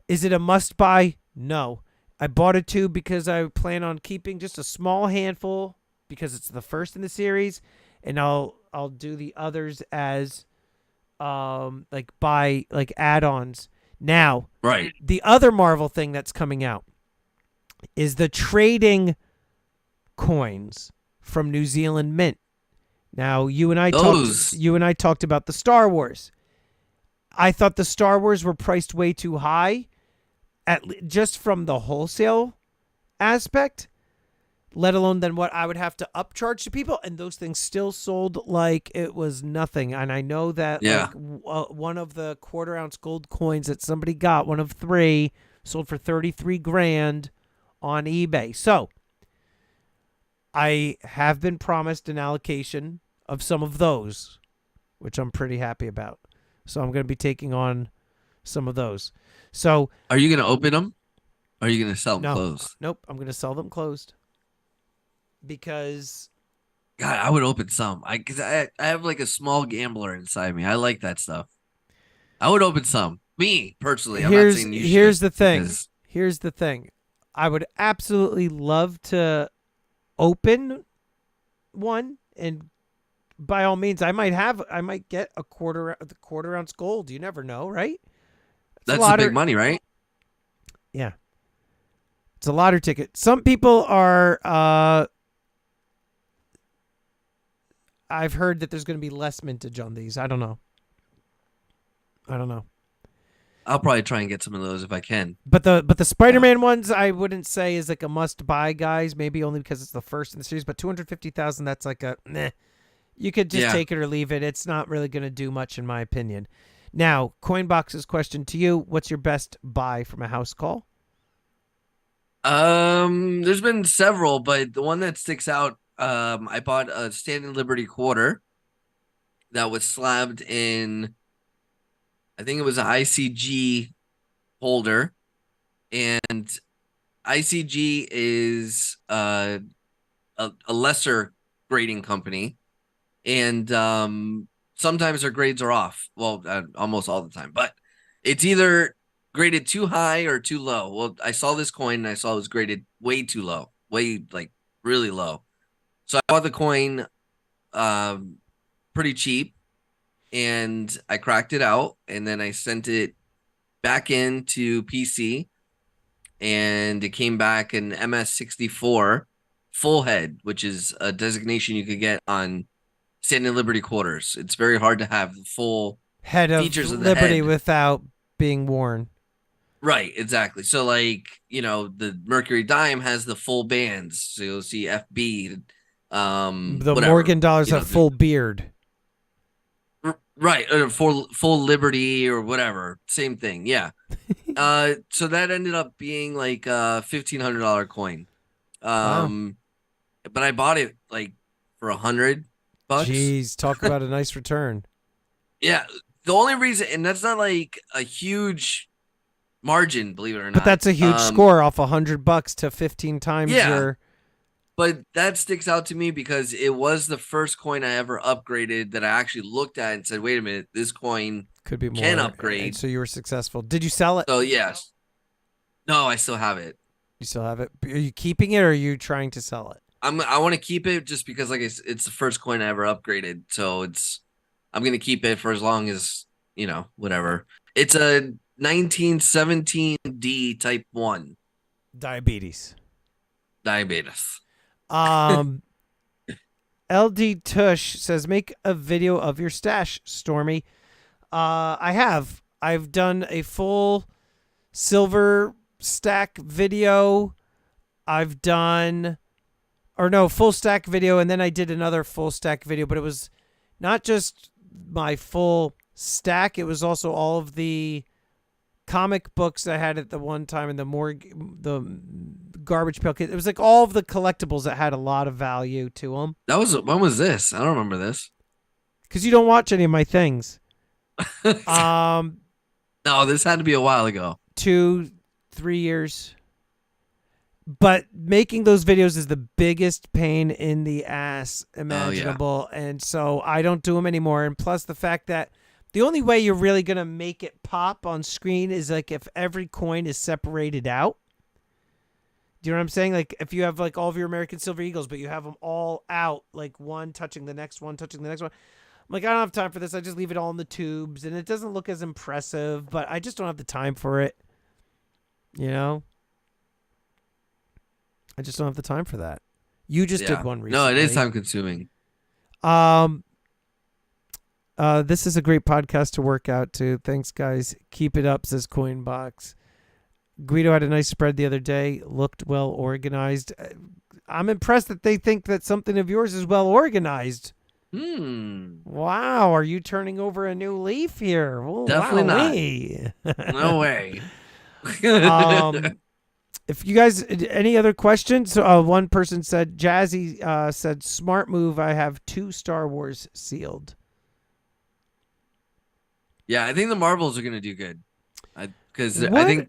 is it a must buy? No. I bought it too because I plan on keeping just a small handful because it's the first in the series, and I'll do the others as like buy like add-ons. Now, Right. the other Marvel thing that's coming out is the trading coins from New Zealand Mint. Now, Those. you and I talked about the Star Wars. I thought the Star Wars were priced way too high just from the wholesale aspect, let alone than what I would have to upcharge to people, and those things still sold like it was nothing. And I know that Yeah. like one of the quarter ounce gold coins that somebody got, one of three, sold for 33 grand on eBay. So I have been promised an allocation of some of those, which I'm pretty happy about. So I'm going to be taking on some of those. So Are you gonna open them? Or are you gonna sell them no, closed? nope, I'm going to sell them closed because God, I would open some. I have like a small gambler inside me. I like that stuff. I would open some. Me personally, I'm not saying you should here's the thing. because Here's the thing. I would absolutely love to open one, and by all means I might get the quarter ounce gold. You never know, right? It's a that's the lot big of money, right? yeah. It's a lottery ticket. Some people are I've heard that there's going to be less mintage on these. I don't know. I don't know. I'll probably try and get some of those if I can. But the Spider-Man ones I wouldn't say is like a must buy, guys. Maybe only because it's the first in the series. But 250,000, that's like a meh. You could just Yeah. take it or leave it. It's not really going to do much in my opinion. Now, Coinbox's question to you: what's your best buy from a house call? There's been several, but the one that sticks out, I bought a Standing Liberty quarter that was slabbed in, I think it was an ICG holder, and ICG is a lesser grading company, and sometimes their grades are off. Well, almost all the time, but it's either graded too high or too low. Well, I saw this coin and I saw it was graded way too low, way like really low. So I bought the coin um pretty cheap and I cracked it out and then I sent it back into PC and it came back an MS64 full head, which is a designation you could get on Standing Liberty quarters. It's very hard to have the full Head of features of the Liberty head. without being worn. Right, exactly. So like, the Mercury dime has the full bands. So you'll see FB, The whatever. Morgan dollars have full beard. Right, or full Liberty or whatever. Same thing. Yeah. So that ended up being like a $1,500 coin. Wow. Um, but I bought it like for $100. Jeez, talk about a nice return. Yeah. The only reason, and that's not like a huge margin, believe it or But not. that's a huge score off $100 to 15 times Yeah, your. but that sticks out to me because it was the first coin I ever upgraded that I actually looked at and said, wait a minute, this coin Could be can more. upgrade. And so you were successful. Did you sell it? So yes. No, I still have it. You still have it? Are you keeping it or are you trying to sell it? I want to keep it just because it's the first coin I ever upgraded. So it's I'm gonna keep it for as long as whatever. It's a 1917D type 1 Diabetes. diabetes. Um, LD Tush says, make a video of your stash, Stormy. I have. I've done a full silver stack video. I've done, or no, full stack video, and then I did another full stack video, but it was not just my full stack. It was also all of the comic books I had at the one time and the garbage pail kit. It was like all of the collectibles that had a lot of value to them. When was this? I don't remember this. Because you don't watch any of my things. No, this had to be a while ago. 2-3 years. But making those videos is the biggest pain in the ass imaginable. Oh, yeah. And so I don't do them anymore. And plus the fact that the only way you're really going to make it pop on screen is like if every coin is separated out. Do you know what I'm saying? Like if you have like all of your American Silver Eagles, but you have them all out, like one touching the next one, touching the next one. I'm like, I don't have time for this. I just leave it all in the tubes and it doesn't look as impressive, but I just don't have the time for it. You know? I just don't have the time for that. You just did one recently. No, it is time consuming. This is a great podcast to work out to. Thanks, guys. Keep it up, says Coinbox. Guido had a nice spread the other day. Looked well organized. I'm impressed that they think that something of yours is well organized. Wow, are you turning over a new leaf here? Well, definitely not. No way. If you guys, any other questions? One person said, Jazzy said, smart move. I have 2 Star Wars sealed. Yeah, I think the Marvels are going to do good. Because I think,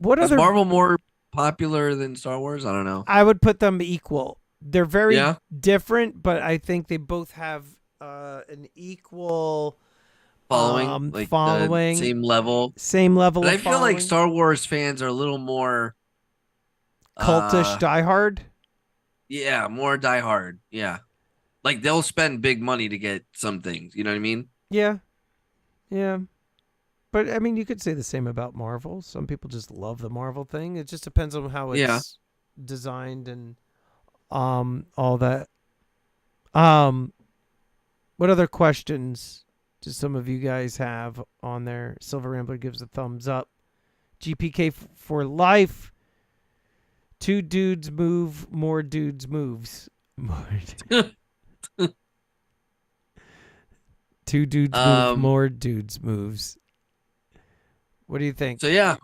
is Marvel more popular than Star Wars? I don't know. I would put them equal. They're very different, but I think they both have an equal following, the same level. But I feel like Star Wars fans are a little more cultish, diehard. Yeah, more diehard. Yeah, like they'll spend big money to get some things. You know what I mean? Yeah. But I mean, you could say the same about Marvel. Some people just love the Marvel thing. It just depends on how it's designed and all that. What other questions do some of you guys have on there? Silver Rambler gives a thumbs up. GPK for life. 2 dudes move, more dudes moves. 2 dudes move, more dudes moves. What do you think? So yeah,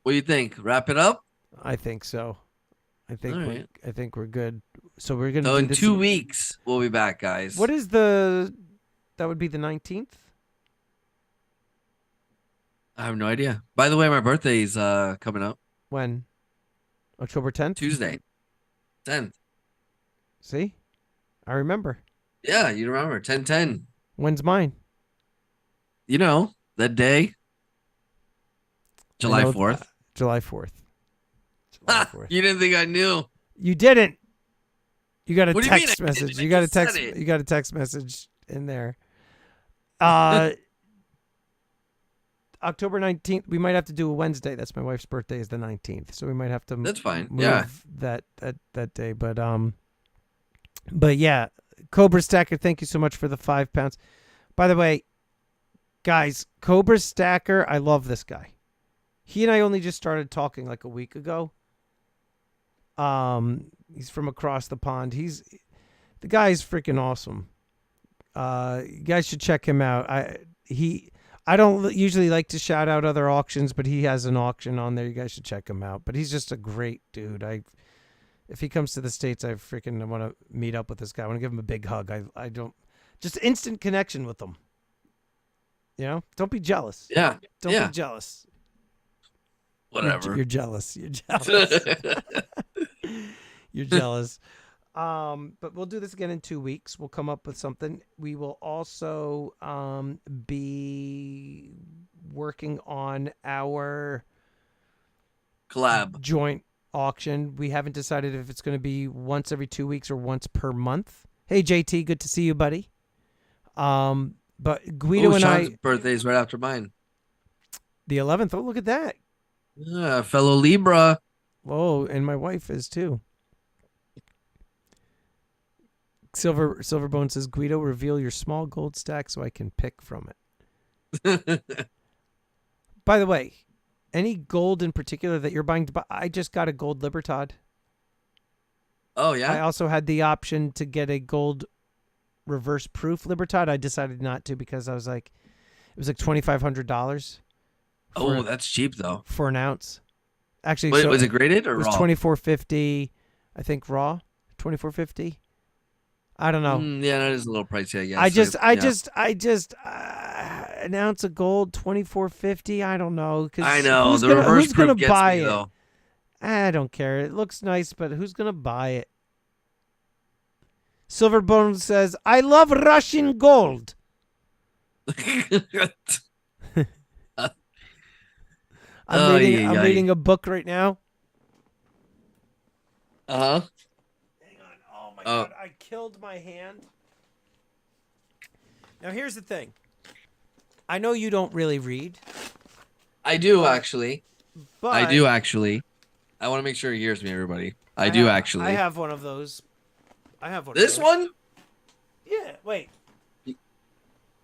what do you think? Wrap it up? I think so. I think we're good. So we're gonna. So in 2 weeks we'll be back, guys. What is that would be the 19th? I have no idea. By the way, my birthday is coming up. When? October 10th? Tuesday. 10th. See? I remember. Yeah, you remember. 10/10. When's mine? You know, that day. July 4th. July 4th. You didn't think I knew. You didn't. You got a text message. You got a text. You got a text message in there. October 19th. We might have to do a Wednesday. That's my wife's birthday is the 19th, so we might have to. That's fine. Move that day. But yeah, Cobra Stacker. Thank you so much for the £5. By the way, guys, Cobra Stacker. I love this guy. He and I only just started talking like a week ago. He's from across the pond. The guy's freaking awesome. You guys should check him out. I don't usually like to shout out other auctions, but he has an auction on there. You guys should check him out. But he's just a great dude. If he comes to the States, I freaking want to meet up with this guy. I want to give him a big hug. I don't, just instant connection with him. You know, don't be jealous. Yeah. Don't be jealous. Whatever. You're jealous. You're jealous. You're jealous. But we'll do this again in 2 weeks. We'll come up with something. We will also be working on our collab joint auction. We haven't decided if it's going to be once every 2 weeks or once per month. Hey, JT, good to see you, buddy. But Guido and Sean's I, birthday is right after mine. the 11th. Oh, look at that. Yeah, fellow Libra. Oh, and my wife is too. Silverbone says, Guido, reveal your small gold stack so I can pick from it. By the way, any gold in particular that you're buying? I just got a gold Libertad. Oh, yeah? I also had the option to get a gold reverse proof Libertad. I decided not to because I was like, it was like $2,500. Oh, that's cheap though. For an ounce. Actually, Wait, was it graded or it was raw? $24.50, I think raw. $24.50. I don't know. Yeah, that is a little pricey, I guess. I just an ounce of gold, $24.50. I don't know. I know who's gonna buy me, it? Though. I don't care. It looks nice, but who's gonna buy it? Silverbone says, "I love Russian gold." I'm reading a book right now. Uh huh. Hang on. Oh my god, I killed my hand. Now here's the thing. I know you don't really read. I do actually. But I want to make sure he hears me, everybody. I do actually. I have one of those. This one? Yeah. Wait.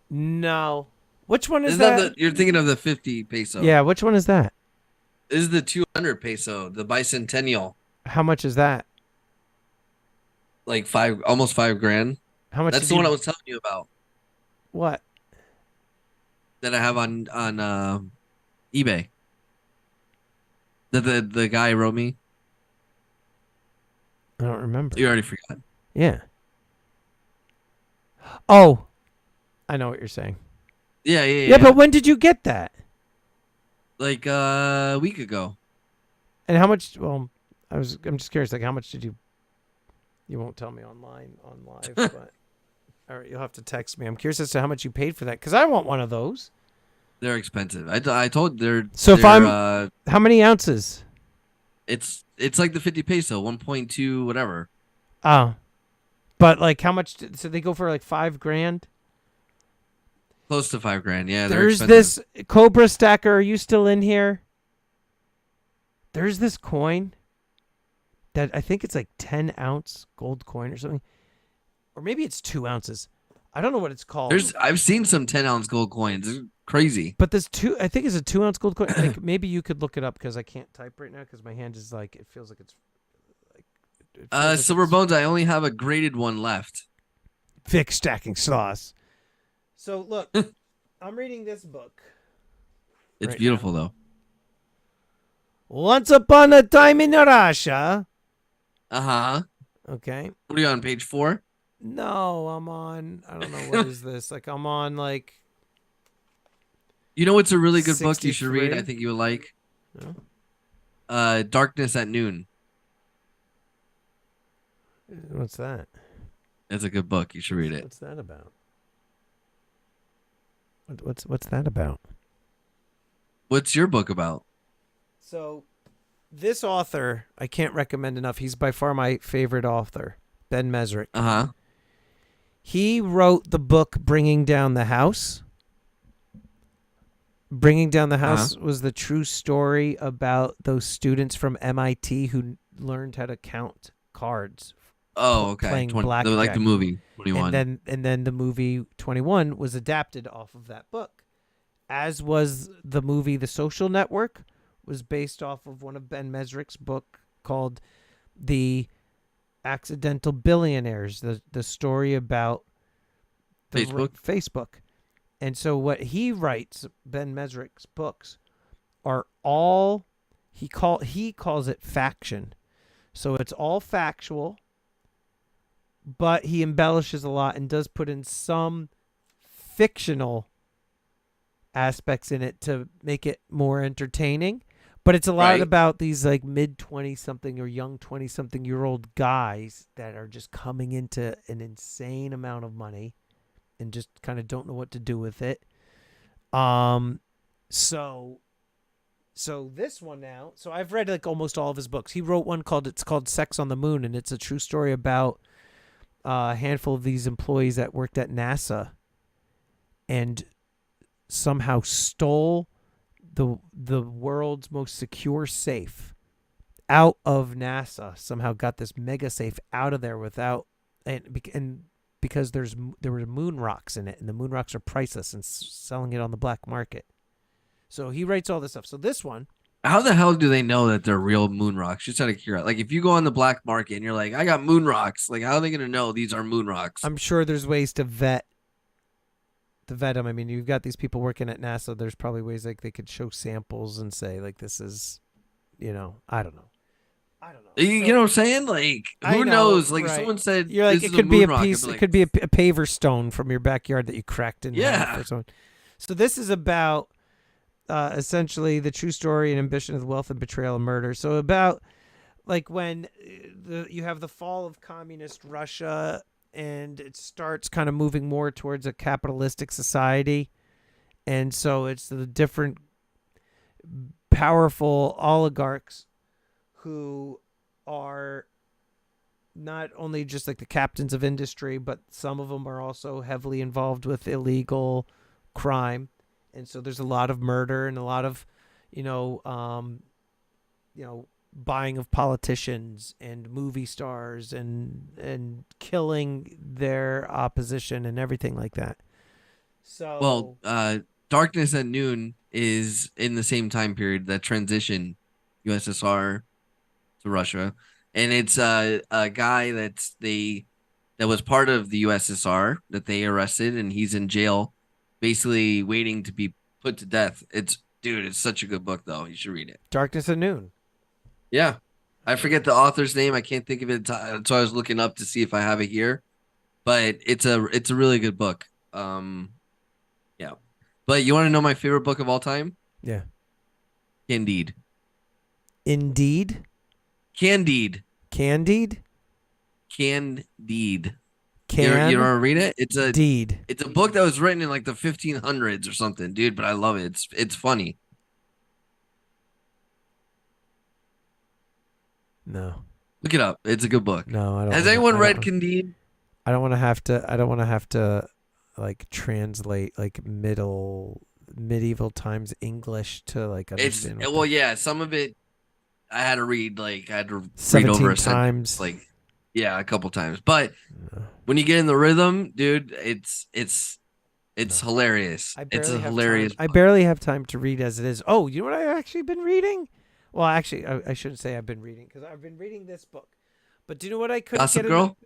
No. Which one is that? You're thinking of the 50 peso. Yeah. Which one is that? This is the 200 peso, the bicentennial. How much is that? Like almost $5,000. How much? That's the one I was telling you about. What? That I have on eBay. That the guy wrote me. I don't remember. You already forgot. Yeah. Oh, I know what you're saying. Yeah. Yeah, but when did you get that? Like a week ago. And how much? Well, I'm just curious. Like, how much did you? You won't tell me on live, but all right, you'll have to text me. I'm curious as to how much you paid for that because I want one of those. They're expensive. I told they're. So if I'm, how many ounces? It's like the 50 peso, 1.2 whatever. Oh, but like how much? So they go for like $5,000. Close to $5,000. Yeah, there's this Cobra Stacker. Are you still in here? There's this coin that I think it's like 10-ounce gold coin or something, or maybe it's 2 ounces. I don't know what it's called. I've seen some 10-ounce gold coins. It's crazy. But there's I think it's a 2-ounce gold coin. Like maybe you could look it up because I can't type right now because my hand is like it feels like it's like. Silver Bones. I only have a graded one left. Vic stacking sauce. So look, I'm reading this book. It's beautiful though. Once upon a time in Russia. Uh-huh. Okay. What are you on, page 4? No, I'm on, I don't know, what is this? Like, I'm on, like... You know what's a really good 63? book you should read? I think you would like. No? Darkness at Noon. What's that? It's a good book. You should read it. What's that about? What's that about? What's your book about? So, this author, I can't recommend enough. He's by far my favorite author, Ben Mesrick. Uh-huh. He wrote the book Bringing Down the House. Bringing Down the House was the true story about those students from MIT who learned how to count cards. Oh, okay. Playing blackjack. Like the movie 21. And then the movie 21 was adapted off of that book. As was the movie The Social Network, was based off of one of Ben Mesrick's book called The Accidental Billionaires, the story about Facebook. And so what he writes, Ben Mesrick's books, are all he calls it faction. So it's all factual, but he embellishes a lot and does put in some fictional aspects in it to make it more entertaining. But it's a lot about these like mid 20-something or young 20-something-year-old guys that are just coming into an insane amount of money and just kind of don't know what to do with it. So this one now, so I've read like almost all of his books. He wrote one called Sex on the Moon, and it's a true story about a handful of these employees that worked at NASA. and somehow stole the world's most secure safe out of NASA. Somehow got this mega safe out of there without and because there were moon rocks in it, and the moon rocks are priceless, and selling it on the black market. So he writes all this stuff. So this one, How the hell do they know that they're real moon rocks? Just out of curiosity. Like if you go on the black market and you're like, I got moon rocks, like how are they gonna know these are moon rocks? I'm sure there's ways to vet them. I mean, you've got these people working at NASA. There's probably ways like they could show samples and say like this is, I don't know. You know what I'm saying? Like who knows? Like if someone said you're like this it could is be a moon rock, piece. I'd be It like, could be a paver stone from your backyard that you cracked in half Yeah. or something. So this is about essentially the true story and ambition of the wealth and betrayal and murder. So about like when you have the fall of communist Russia and it starts kind of moving more towards a capitalistic society. And so it's the different powerful oligarchs who are not only just like the captains of industry, but some of them are also heavily involved with illegal crime. And so there's a lot of murder and a lot of, buying of politicians and movie stars and killing their opposition and everything like that. So Darkness at Noon is in the same time period that transition USSR to Russia, and it's a guy that was part of the USSR that they arrested, and he's in jail, basically waiting to be put to death. It's such a good book though. You should read it. Darkness at Noon. Yeah, I forget the author's name. I can't think of it, so I was looking up to see if I have it here. But it's a really good book. Yeah. But you want to know my favorite book of all time? Yeah. Candide. Indeed. Candide. Candied. Candide. Can. You want to read it? It's a book that was written in like the 1500s or something, dude. But I love it. It's funny. No. Look it up. It's a good book. No, I don't. Has anyone read Candide? I don't want to have to like translate like medieval times English to like understand. Some of it I had to read. Like I had to read 17 over a times. Sentence, a couple times. But when you get in the rhythm, dude, it's hilarious. It's a hilarious. I barely have time to read as it is. Oh, you know what I've actually been reading? Well, actually, I shouldn't say I've been reading because I've been reading this book. But do you know what I couldn't Gossip get? Girl?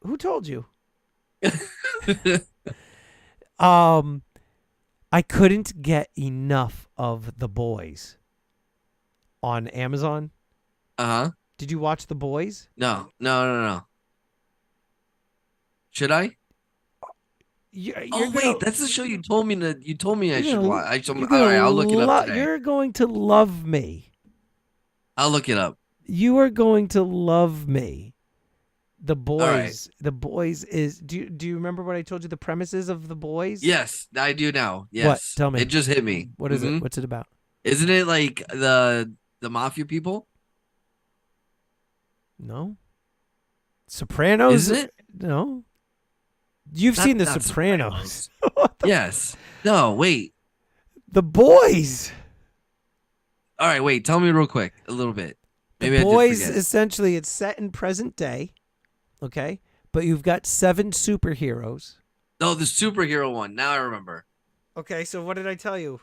Who told you? I couldn't get enough of The Boys on Amazon. Uh-huh. Did you watch The Boys? No. Should I? Wait, that's the show you told me I should watch. All right, I'll look it up today. You're going to love me. I'll look it up. You are going to love me. The Boys. Right. The Boys is. Do you remember what I told you? The premises of The Boys. Yes, I do now. Yes. What? Tell me. It just hit me. What is it? What's it about? Isn't it like the mafia people? No. Sopranos. Isn't it? No. You've seen The Sopranos. Yes. No, wait. The Boys. All right, wait. Tell me real quick, a little bit. Maybe The Boys, I did forget. essentially, it's set in present day, okay? But you've got 7 superheroes. Oh, the superhero one. Now I remember. Okay, so what did I tell you?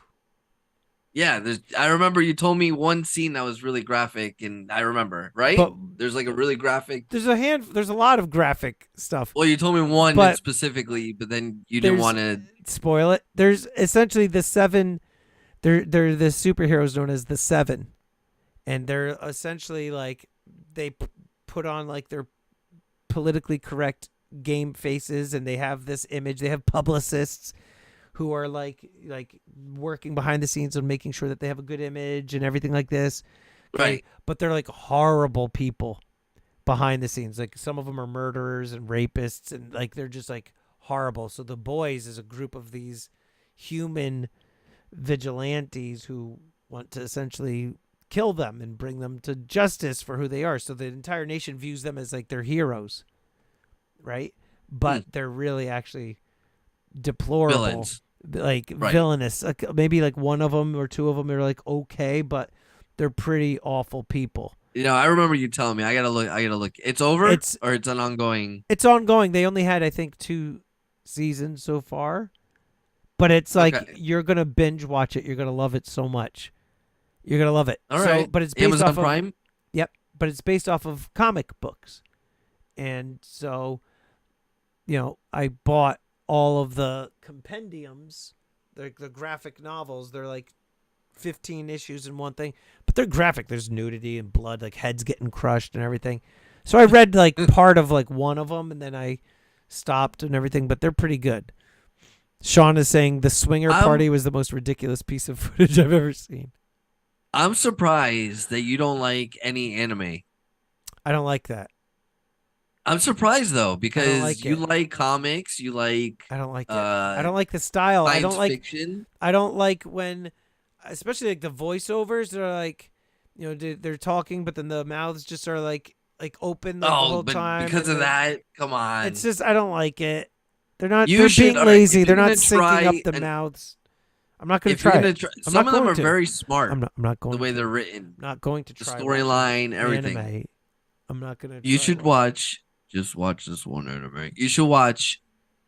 Yeah, I remember you told me one scene that was really graphic, and I remember, right? But there's like a really graphic. There's a lot of graphic stuff. Well, you told me one specifically, but then you didn't want to spoil it. There's essentially the 7. They're the superheroes known as the 7, and they're essentially like they put on like their politically correct game faces, and they have this image. They have publicists who are like working behind the scenes and making sure that they have a good image and everything like this. Okay? Right. But they're like horrible people behind the scenes. Like some of them are murderers and rapists, and like they're just like horrible. So the Boys is a group of these human vigilantes who want to essentially kill them and bring them to justice for who they are. So the entire nation views them as like their heroes, right? But they're really actually deplorable, Villains. like Right. villainous. Like, maybe like one of them or two of them are like okay, but they're pretty awful people. I remember you telling me. I gotta look. I gotta look. It's over, It's or it's an ongoing. it's ongoing. They only had I think 2 seasons so far, but it's like Okay. you're gonna binge watch it. You're gonna love it so much. You're gonna love it. All So, right. but it's based Amazon off of Prime. yep, but it's based off of comic books, and so I bought all of the compendiums, the graphic novels. They're like 15 issues in one thing, but they're graphic. There's nudity and blood, like heads getting crushed and everything. So I read like part of like one of them, and then I stopped and everything. But they're pretty good. Sean is saying the swinger party was the most ridiculous piece of footage I've ever seen. I'm surprised that you don't like any anime. I don't like that. I'm surprised though, because like you it. like comics, you like I don't like it. I don't like the style. I don't science like fiction. I don't like when, especially like the voiceovers. They're like, they're talking, but then the mouths just are like open like the whole But time. because of that, come on. It's just I don't like it. They're not. You They're should- being all right, lazy. if They're you're not gonna syncing up try the and- mouths. I'm not going to If you're try. gonna It. try, I'm some not of them going are to. very smart. I'm not going The way to. they're written, I'm not going to the try. storyline, watching everything. Anime. I'm not going to. You should watch. Just watch this one anime. You should watch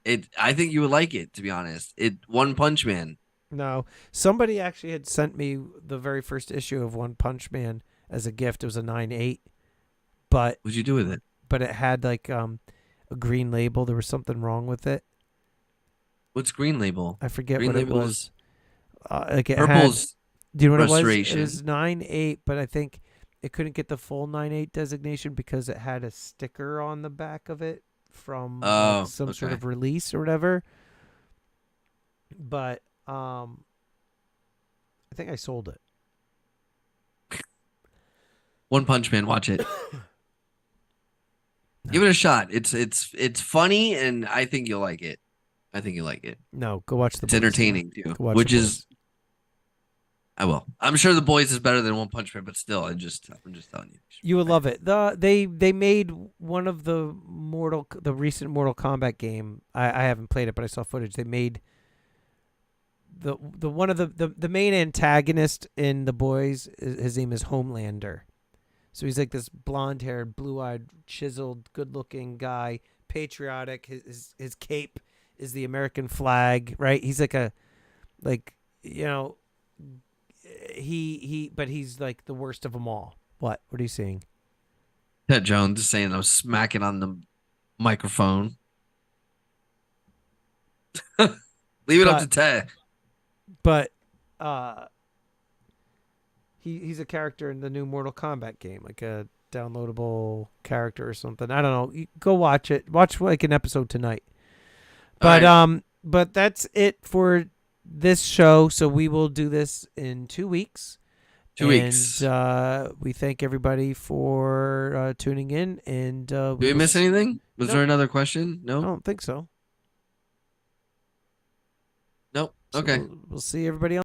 it. I think you would like it. To be honest, One Punch Man. No, somebody actually had sent me the very first issue of One Punch Man as a gift. It was a 9/8, but What'd you do with it? but it had like a green label. There was something wrong with it. What's Green Label? I forget Green what it Label was. Like it had. Purple's Do you know what it was? It restoration. was 9/8, but I think it couldn't get the full 9/8 designation because it had a sticker on the back of it from like, some sort okay. of release or whatever. But I think I sold it. One Punch Man. Watch it. Give it a shot. It's funny, and I think you'll like it. I think you'll like it. No, go watch the It's boys. entertaining too, Go watch which The is. Boys. I will. I'm sure The Boys is better than One Punch Man, but still, I'm just telling you. You would love it. They made one of the recent Mortal Kombat game. I haven't played it, but I saw footage. They made the one of the main antagonist in The Boys. His name is Homelander. So he's like this blonde-haired, blue-eyed, chiseled, good-looking guy, patriotic. His cape is the American flag, right? He's like but he's like the worst of them all. What are you seeing? Ted Jones just saying I'm smacking on the microphone. Leave it up to Ted. But he's a character in the new Mortal Kombat game, like a downloadable character or something. I don't know. You go watch it. Watch like an episode tonight. But but that's it for this show. So we will do this in 2 weeks. 2 weeks. We thank everybody for tuning in. And did we miss anything? Was there another question? No, I don't think so. Nope. So Okay. we'll see everybody on